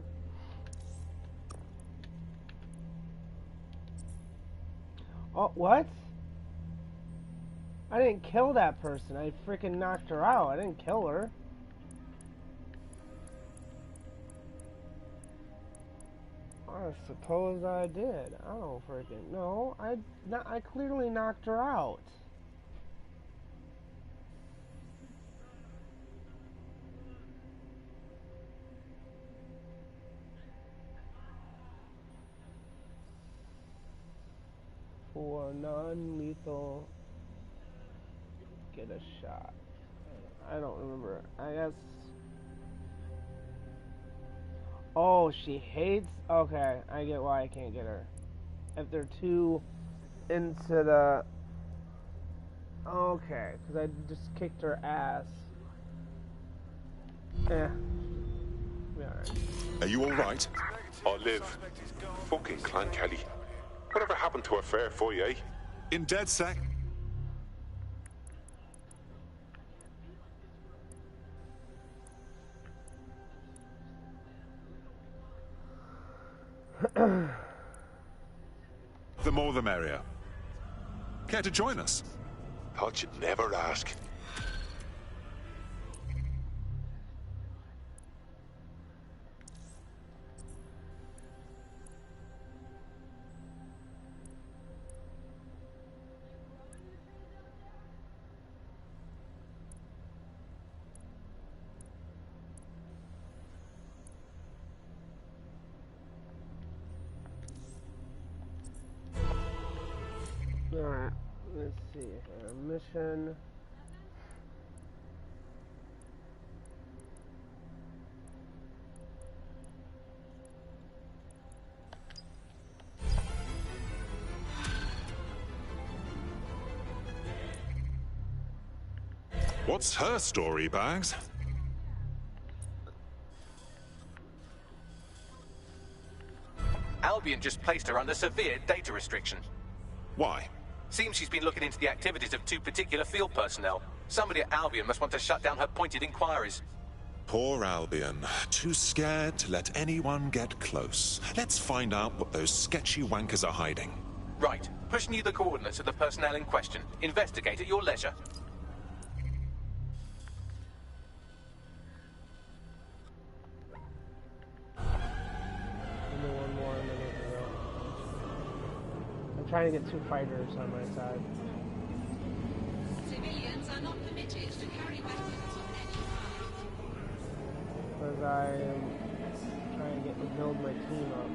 Oh, what? I didn't kill that person. I freaking knocked her out. I didn't kill her. I suppose I did. I don't freaking know. I clearly knocked her out. For non-lethal, get a shot. I don't remember. I guess. Oh, she hates. Okay, I get why I can't get her. If they're too into the. Okay, because I just kicked her ass. Yeah. We alright. Are you alright? I live. Fucking Clan Kelly. Whatever happened to a fair fight, eh? In dead sec. more the merrier. Care to join us? Thought you'd never ask. Alright, let's see here. Mission. What's her story, Bags? Albion just placed her under severe data restriction. Why? Seems she's been looking into the activities of 2 particular field personnel. Somebody at Albion must want to shut down her pointed inquiries. Poor Albion. Too scared to let anyone get close. Let's find out what those sketchy wankers are hiding. Right. Pushing you the coordinates of the personnel in question. Investigate at your leisure. One more and then we can go. I'm trying to get 2 fighters on my side. Civilians are not permitted to carry weapons of any kind. Because I am trying to get to build my team up.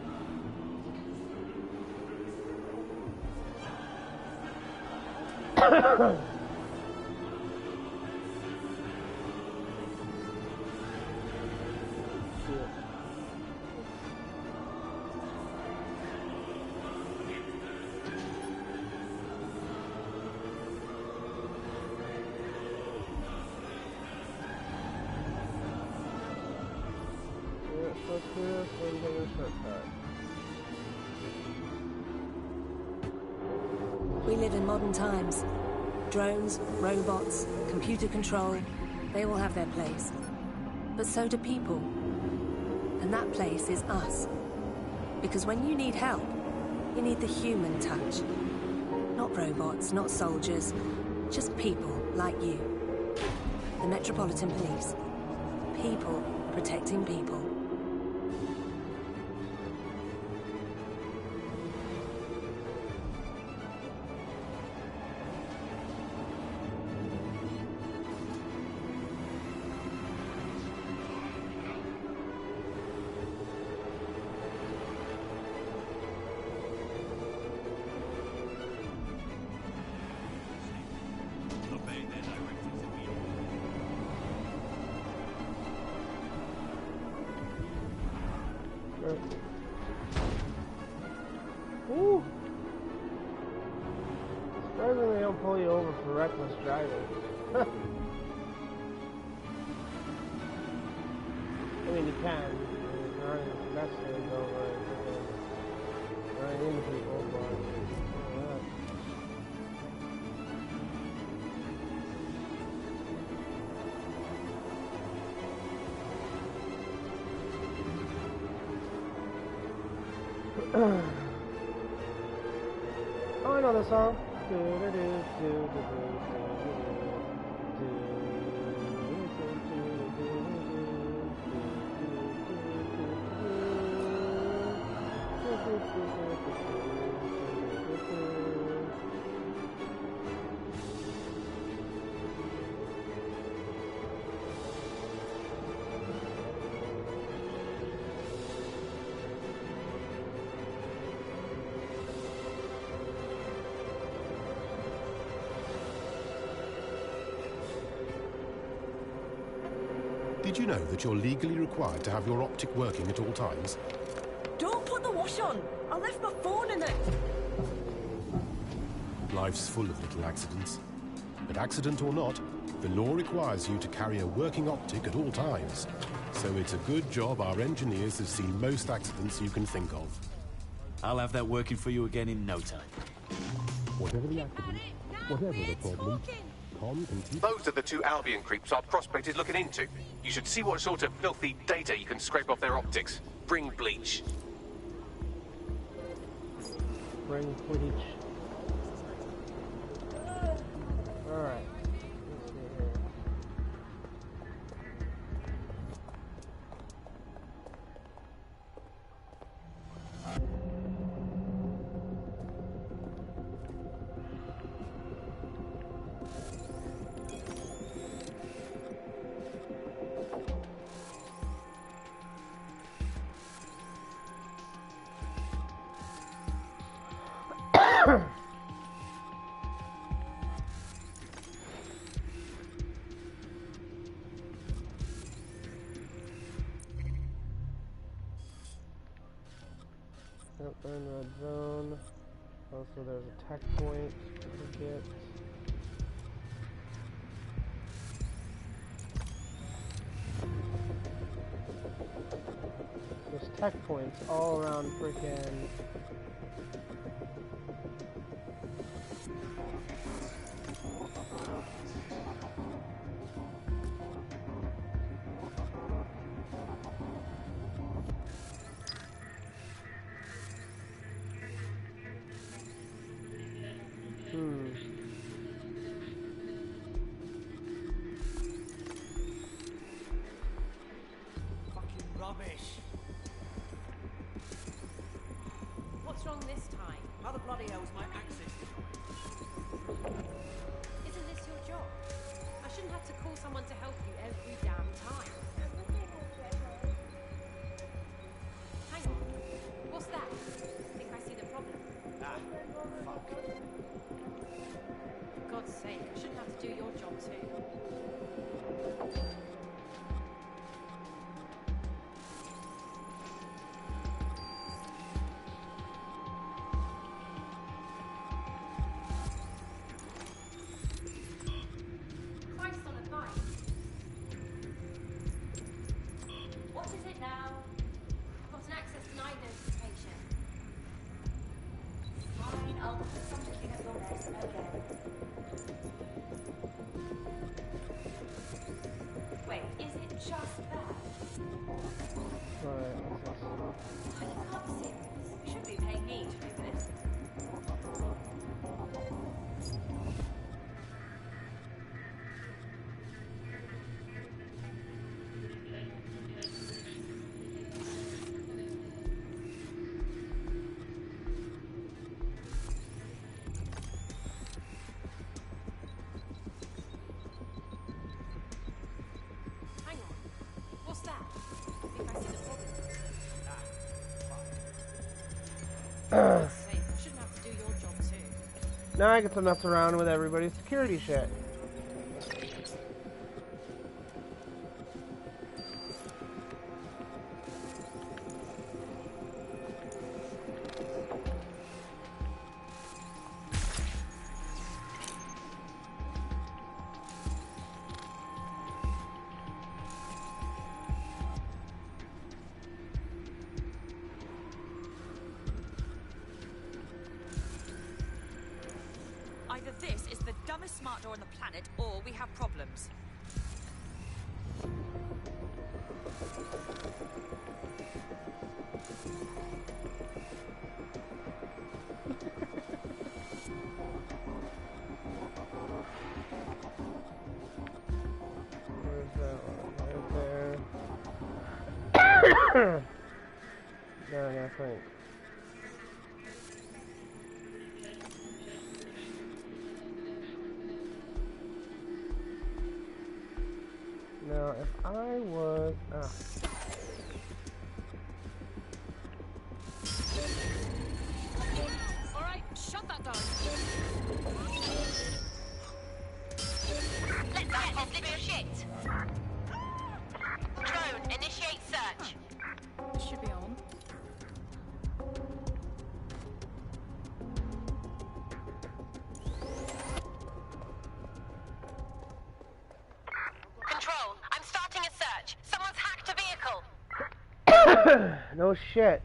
Let's do this and take a shortcut. We live in modern times. Drones, robots, computer control, they all have their place. But so do people. And that place is us. Because when you need help, you need the human touch. Not robots, not soldiers, just people like you. The Metropolitan Police. People protecting people. Ooh. Surprisingly, they don't pull you over for reckless driving. I mean, you can. You're running pedestrians over and running into people, but yeah. Oh, I know the song. Did you know that you're legally required to have your optic working at all times? Don't put the wash on! I left my phone in it! Life's full of little accidents. But accident or not, the law requires you to carry a working optic at all times. So it's a good job our engineers have seen most accidents you can think of. I'll have that working for you again in no time. Whatever the accident, whatever the problem, Tom can keep... Those are the 2 Albion creeps our prospect is looking into. You should see what sort of filthy data you can scrape off their optics. Bring bleach. spring bleach. Alright. Let's see here. Yep, they're in red zone. Also, there's a tech point to get. There's tech points all around freaking. Fucking rubbish. What's wrong this time? How the bloody hell's my access denied? Isn't this your job? I shouldn't have to call someone to help you every damn time. Hang on. What's that? Think I see the problem? Ah, fuck. For God's sake, I shouldn't have to do your job too. Christ on a bike. What is it now? I've got an access denied notification. Fine, I'll put some to clean up your mess again. Wait, is it just that? Alright, what's this? You can't be serious. You should be paying me to do this. Hang on. What's that? I think I see the problem. For God's sake, I shouldn't have to do your job too. Now I get to mess around with everybody's security shit. Either this is the dumbest smart door on the planet, or we have problems. Where's that one? Right there. Now I gotta think. Now, if I was... Alright, shut that down. Let's get this little shit. Drone, initiate search. This should be on. Control, I'm starting a search. Someone's hacked a vehicle. No shit.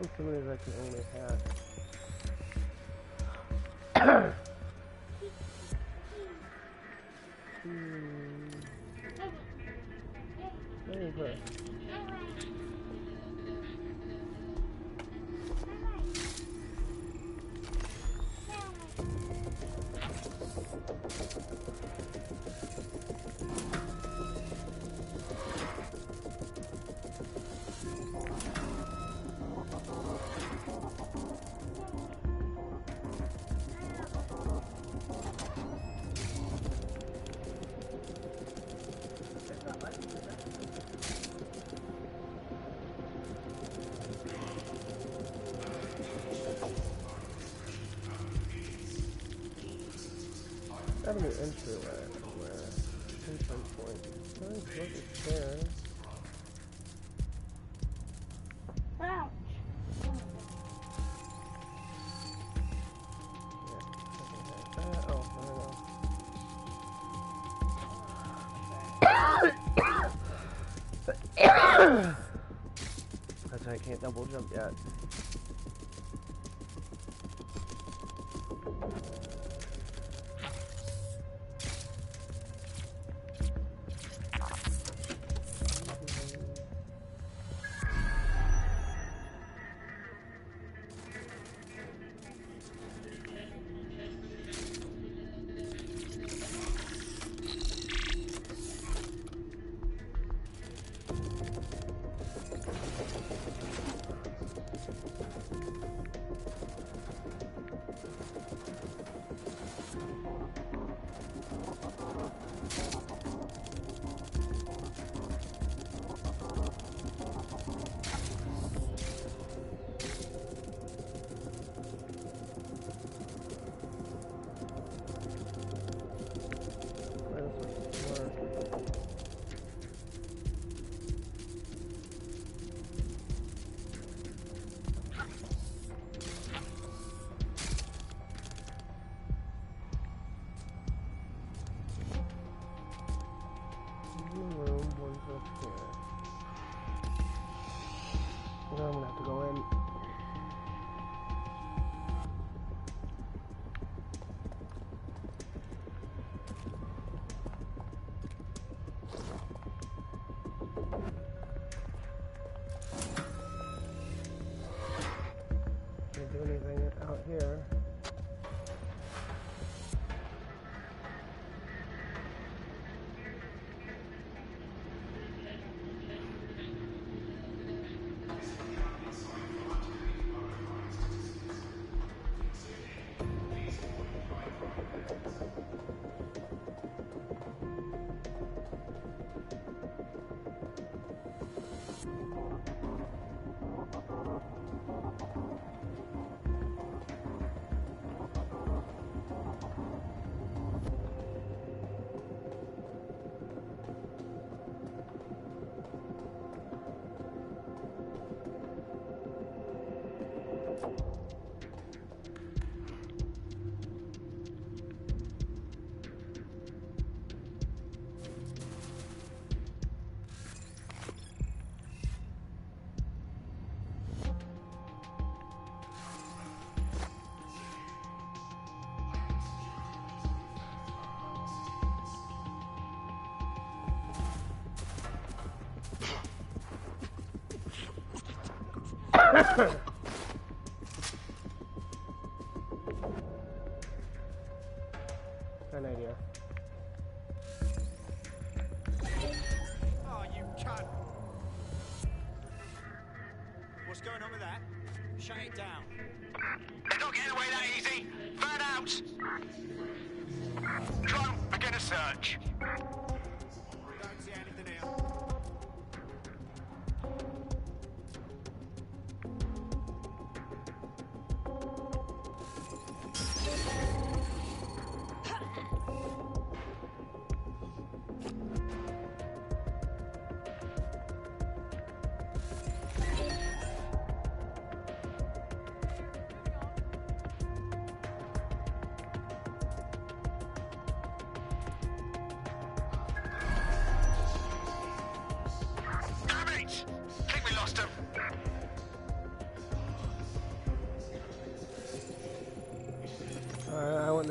Some of these I can only hack. Over. Gotta be entryway somewhere. Entrance point. Nice, look, it's there. That's why I can't double jump yet. I'm gonna have to go in. Can't do anything out here. An idea. Oh, you cunt! What's going on with that? Shut it down. They're not getting away that easy. Burn out. Drone, begin a search. Don't see anything here.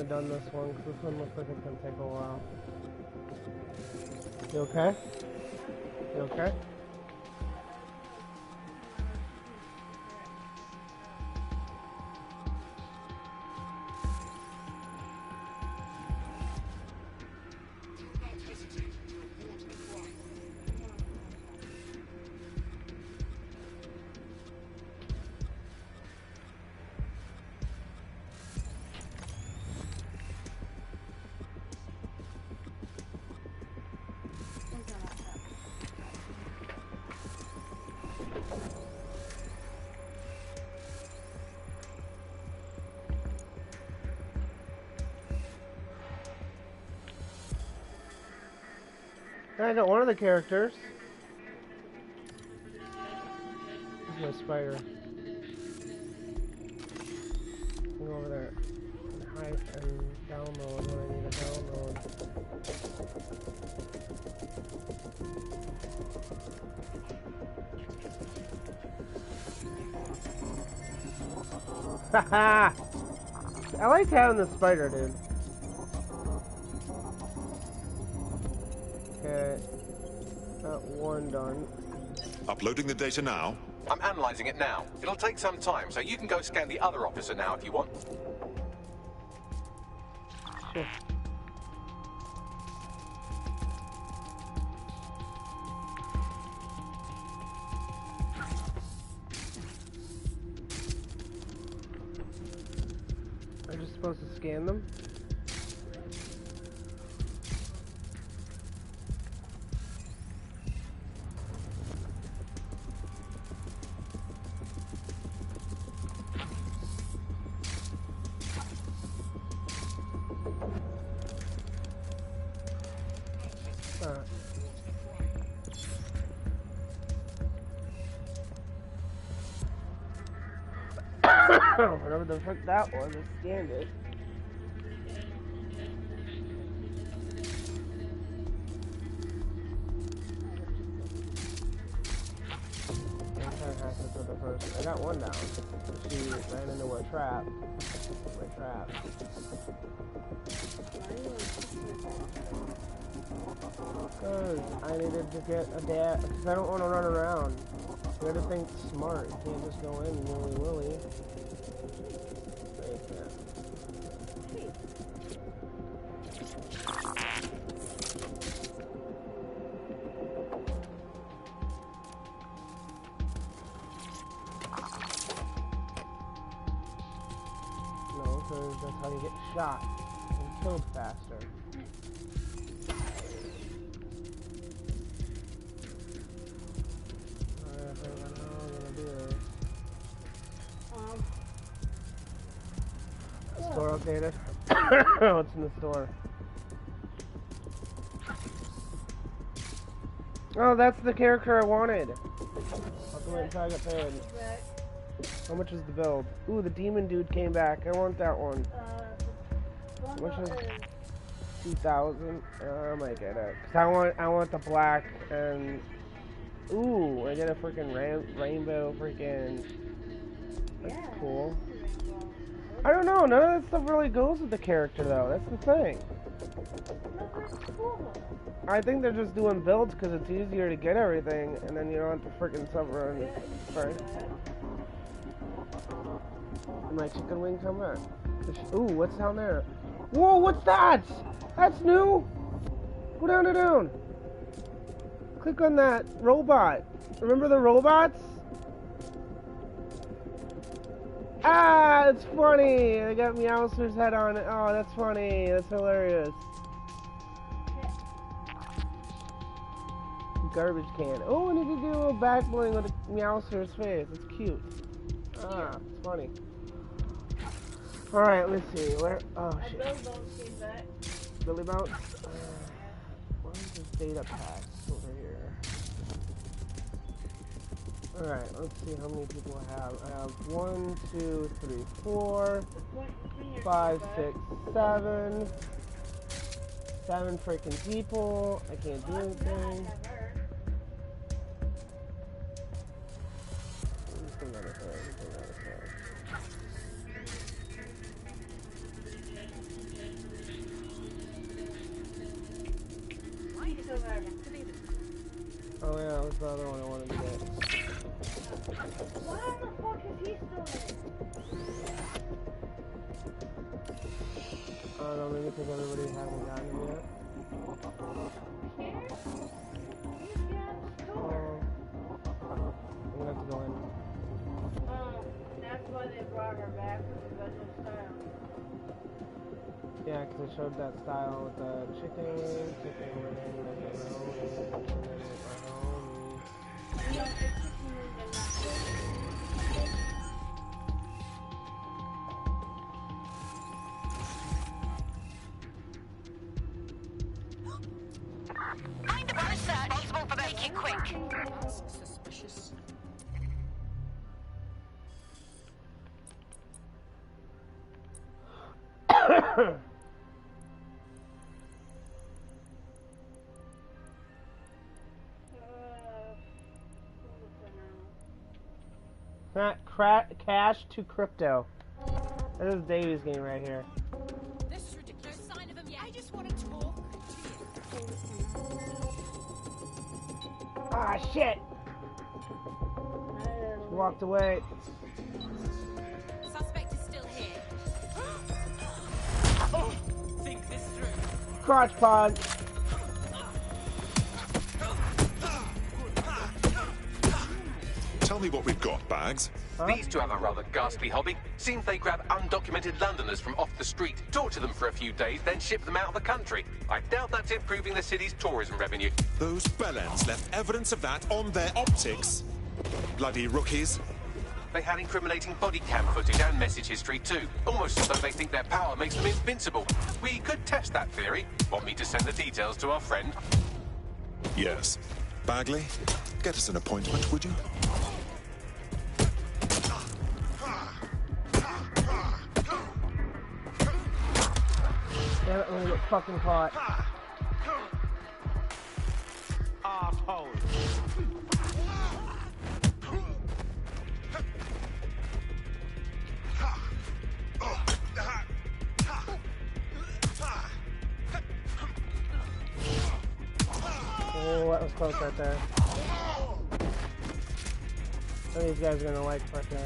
done this one because this one looks like it's gonna take a while. You okay? You okay? I got one of the characters. This is my spider. Go over there and hide and download what I need to download. Haha! I like having the spider, dude. Okay, that one done. Uploading the data now. I'm analysing it now. It'll take some time, so you can go scan the other officer now if you want. Sure. Are you supposed to scan them? Whatever the fuck that was, I scanned it. I got one down. She ran into a trap. My trap. Because I needed to get a dad. Because I don't want to run around. You gotta think smart. You can't just go in willy-willy. Like that. No, because that's how you get shot and killed faster. Store updated. What's in the store? Oh, that's the character I wanted. I'll go wait until I get paid. How much is the build? Ooh, the demon dude came back. I want that one. How much is 2,000? I might get it. Cause I want the black and ooh, I get a freaking rainbow freaking. That's cool. I don't know, none of that stuff really goes with the character though, that's the thing. I think they're just doing builds because it's easier to get everything, and then you don't have to freaking suffer and... Sorry. Did my chicken wing come back? Ooh, what's down there? Whoa, what's that? That's new! Go down and down. Click on that robot. Remember the robots? Ah, it's funny! I got Meowser's head on it. Oh, that's funny. That's hilarious. Garbage can. Oh, and you can do a little back bling with a Meowser's face. It's cute. Ah, it's funny. Alright, let's see. Where? Oh, shit. Billy Bounce? What is this data pack over here? Alright, let's see how many people I have. I have 1, 2, 3, 4, 5, 6, 7. 7 freaking people. I can't do anything. Oh yeah, that was the other one I wanted to get. Why the fuck is he still I don't know, maybe because everybody hasn't gotten him yet. Oh. I'm gonna have to go in. That's why they brought her back, because that's her style. Yeah, because it showed that style with the chicken wing, macaroni, No, it's chicken wings and not Find the first search responsible for make it quick. That's suspicious. Cash to crypto. This is Davy's game right here. This is ridiculous. No sign of him yet. I just want to talk to you. Ah, shit! She walked away. Suspect is still here. Think this through. Crotch pod. Tell me what we've got, Bags. These two have a rather ghastly hobby. Seems they grab undocumented Londoners from off the street, torture them for a few days, then ship them out of the country. I doubt that's improving the city's tourism revenue. Those bellends left evidence of that on their optics. Bloody rookies. They had incriminating body cam footage and message history too. Almost as though they think their power makes them invincible. We could test that theory. Want me to send the details to our friend? Yes. Bagley, get us an appointment, would you? Damn it, I'm gonna get fucking caught. Asshole. Oh, that was close right there. Some of these guys are gonna like fucking...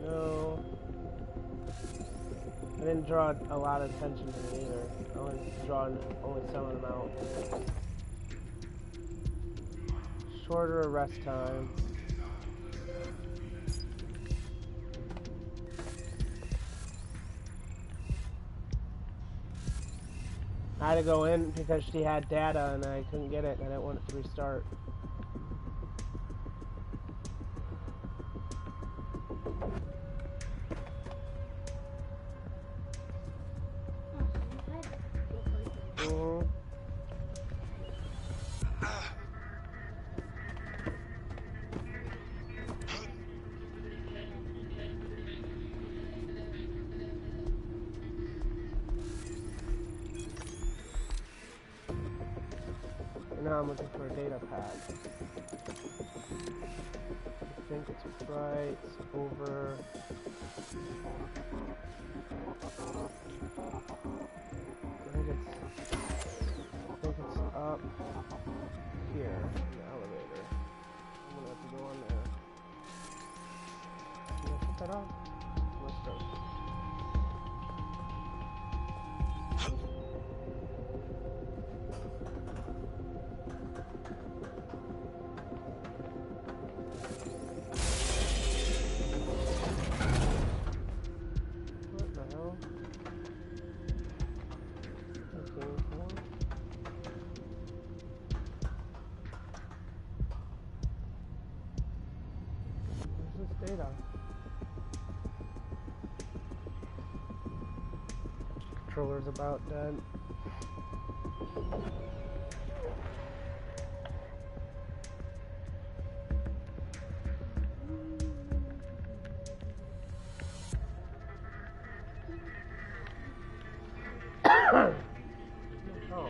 No. I didn't draw a lot of attention to me either. I only drawn only some of them out. Shorter arrest time. I had to go in because she had data and I couldn't get it and I didn't want it to restart. Now I'm looking for a data pad. I think it's right over. I think it's up here in the elevator. I'm gonna have to go on there. Can I put that on? Let's go. Data. Controller's about dead. Oh.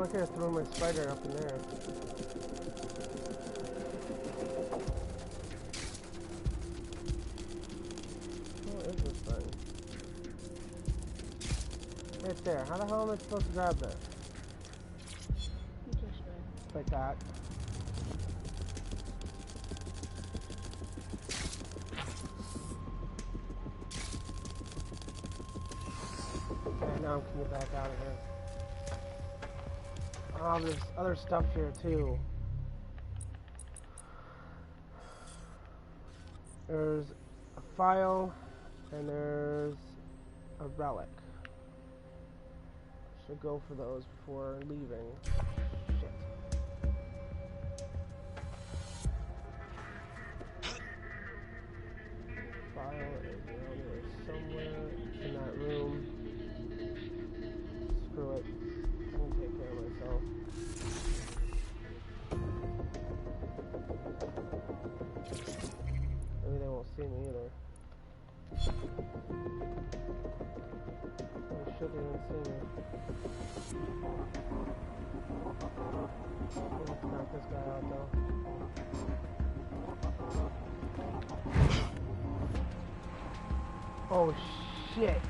Oh, I could have thrown my spider up in there. What is this thing? Right there. How the hell am I supposed to grab this? Like that. Okay, now I can get back out of here. Oh, there's other stuff here too. There's a file and there's a relic. Should go for those before leaving. Shit. File is around here somewhere. It's in that room. Screw it. I can take care of myself. Maybe they won't see me either. They shouldn't even see me. Let's knock this guy out though. Oh shit!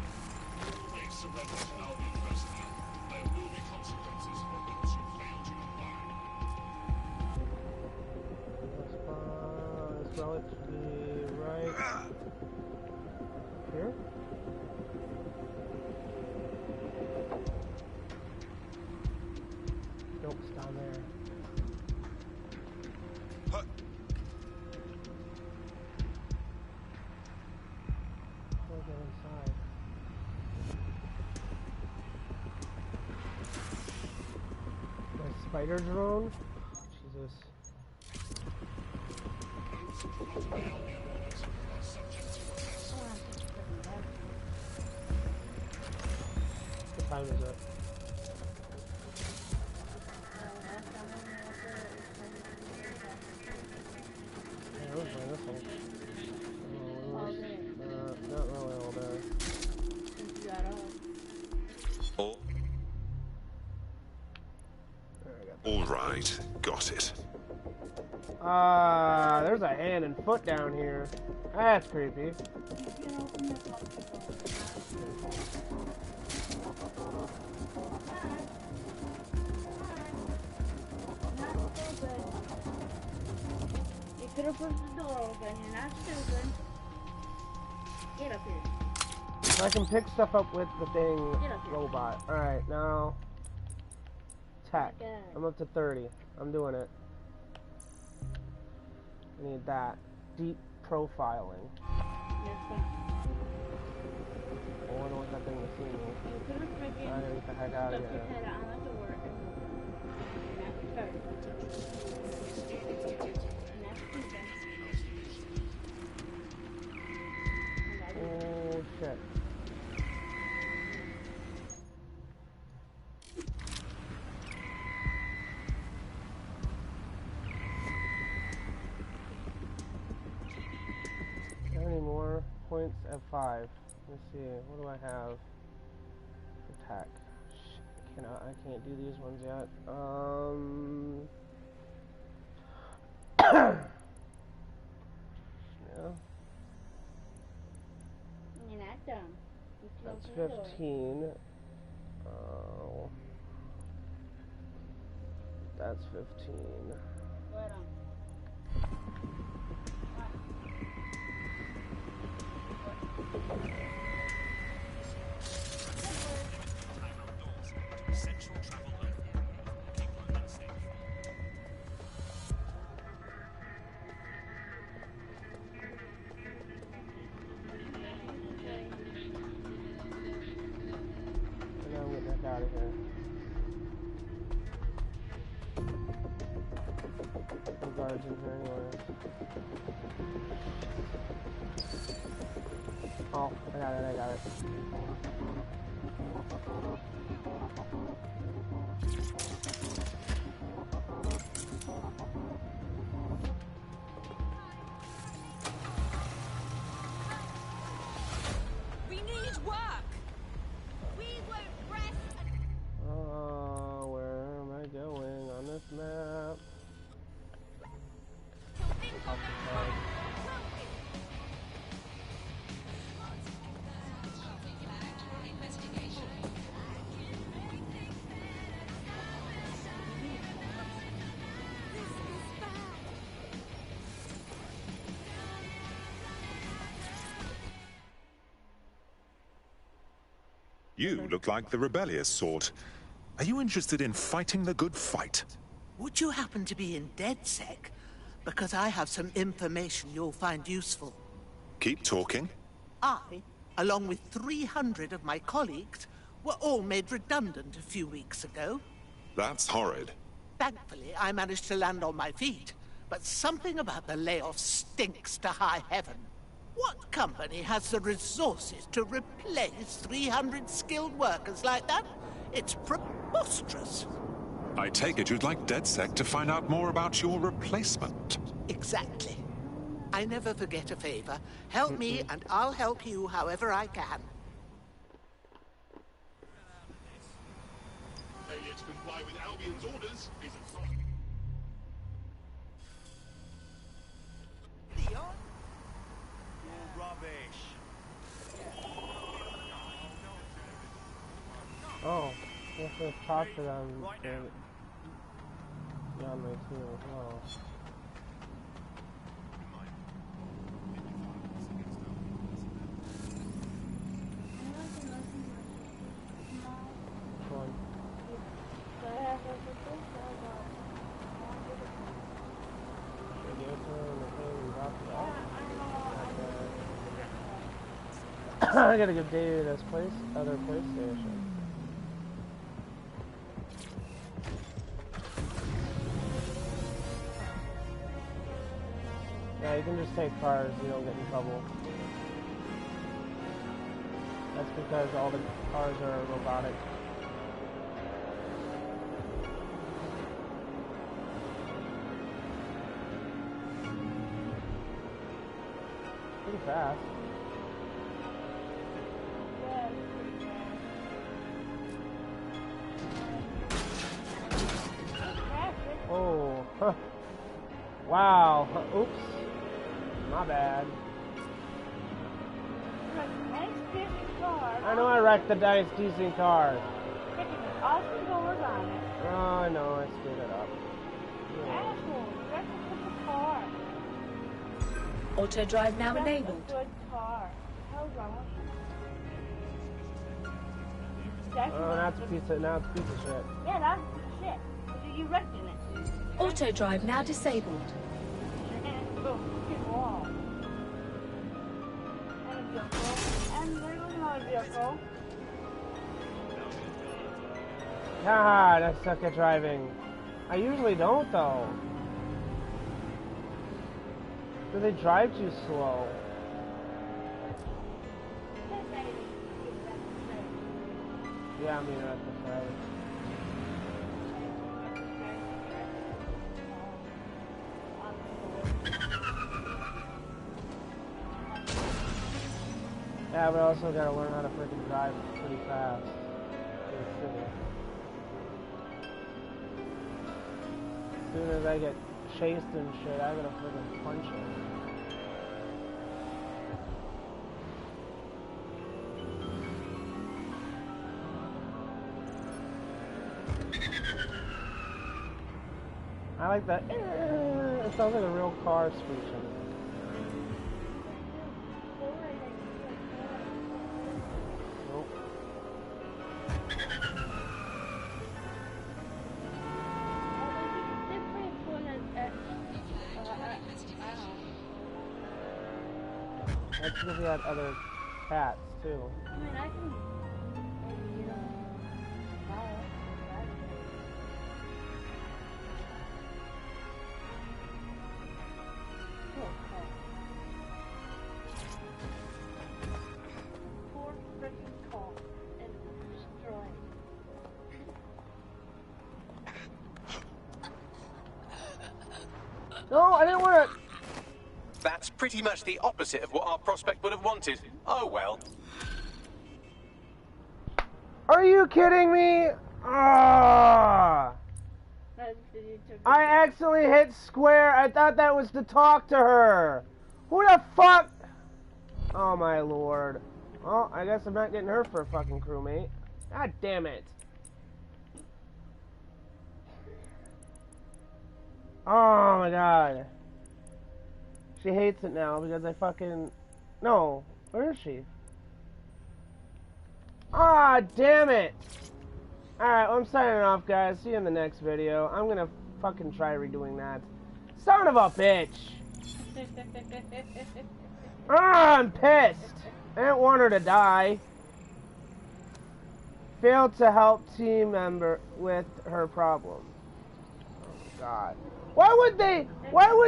This relic should be right here. Nope, it's down there. We'll get inside. My spider drone? Jesus. What time is it? Yeah, I was playing this one. Not really all day. All right, got it. There's a hand and foot down here. That's creepy. You could have pushed the door open. You're not stupid. Get up here. So I can pick stuff up with the thing robot. Alright, now tech. I'm up to 30. I'm doing it. I need that. Deep profiling. Oh, I don't want that thing to see me. I gotta get the heck out of here. Oh shit. Any more points at 5? Let's see. What do I have? Attack. I can't do these ones yet. Yeah. You're not done. That's 15. Oh. That's 15. Right on. Essential travel only. Keep moving safe. And now I'm getting the heck out of here. No guards in here anyway. Oh, I got it, I got it. We need work! We won't rest Where am You look like the rebellious sort. Are you interested in fighting the good fight? Would you happen to be in DedSec? Because I have some information you'll find useful. Keep talking. I, along with 300 of my colleagues, were all made redundant a few weeks ago. That's horrid. Thankfully, I managed to land on my feet, but something about the layoff stinks to high heaven. What company has the resources to replace 300 skilled workers like that? It's preposterous. I take it you'd like DedSec to find out more about your replacement. Exactly. I never forget a favor. Help me, and I'll help you however I can. Failure to comply with Albion's orders is a Oh, you have to talk to them. Yeah, on my team as well. I gotta go to this other PlayStation. Yeah, you can just take cars, you don't get in trouble. That's because all the cars are robotic. Pretty fast. Oh, huh. Wow. Oops. My bad. I know I wrecked the nice, decent car. Awesome doors on it. Oh, I know, I screwed it up. Asshole, that's a good car. Auto drive now enabled. That's a good car. What the hell's wrong with you? Oh, now it's a piece of shit. Yeah, that's a piece of shit. But you wrecked in it. Auto drive now disabled. Wall. And a vehicle. And there's another vehicle. God, I suck at driving. I usually don't, though. Do they drive too slow? Yeah, I mean, that's the fair. Yeah, but I also gotta learn how to freaking drive pretty fast. As soon as I get chased and shit, I'm gonna freaking punch it. I like that. It sounds like a real car screeching. That's because we had other cats, too. I mean, I can... You know... Poor freaking car. And destroy it. No, I didn't want to... That's pretty much the opposite of what our prospect would have wanted. Oh well. Are you kidding me? Ah! I accidentally hit square. I thought that was to talk to her. Who the fuck? Oh my lord. Well, I guess I'm not getting her for a fucking crewmate. God damn it. Oh my god. She hates it now because I fucking... No. Where is she? Ah, damn it! Alright, well, I'm signing off, guys. See you in the next video. I'm gonna fucking try redoing that. Son of a bitch! Ah, I'm pissed! I didn't want her to die. Failed to help team member with her problem. Oh, God. Why would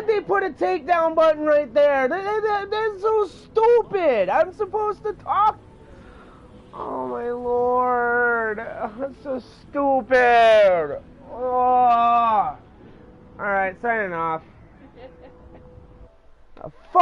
they put a takedown button right there? They're so stupid! I'm supposed to talk. Oh my lord. That's so stupid. Oh. Alright, signing off.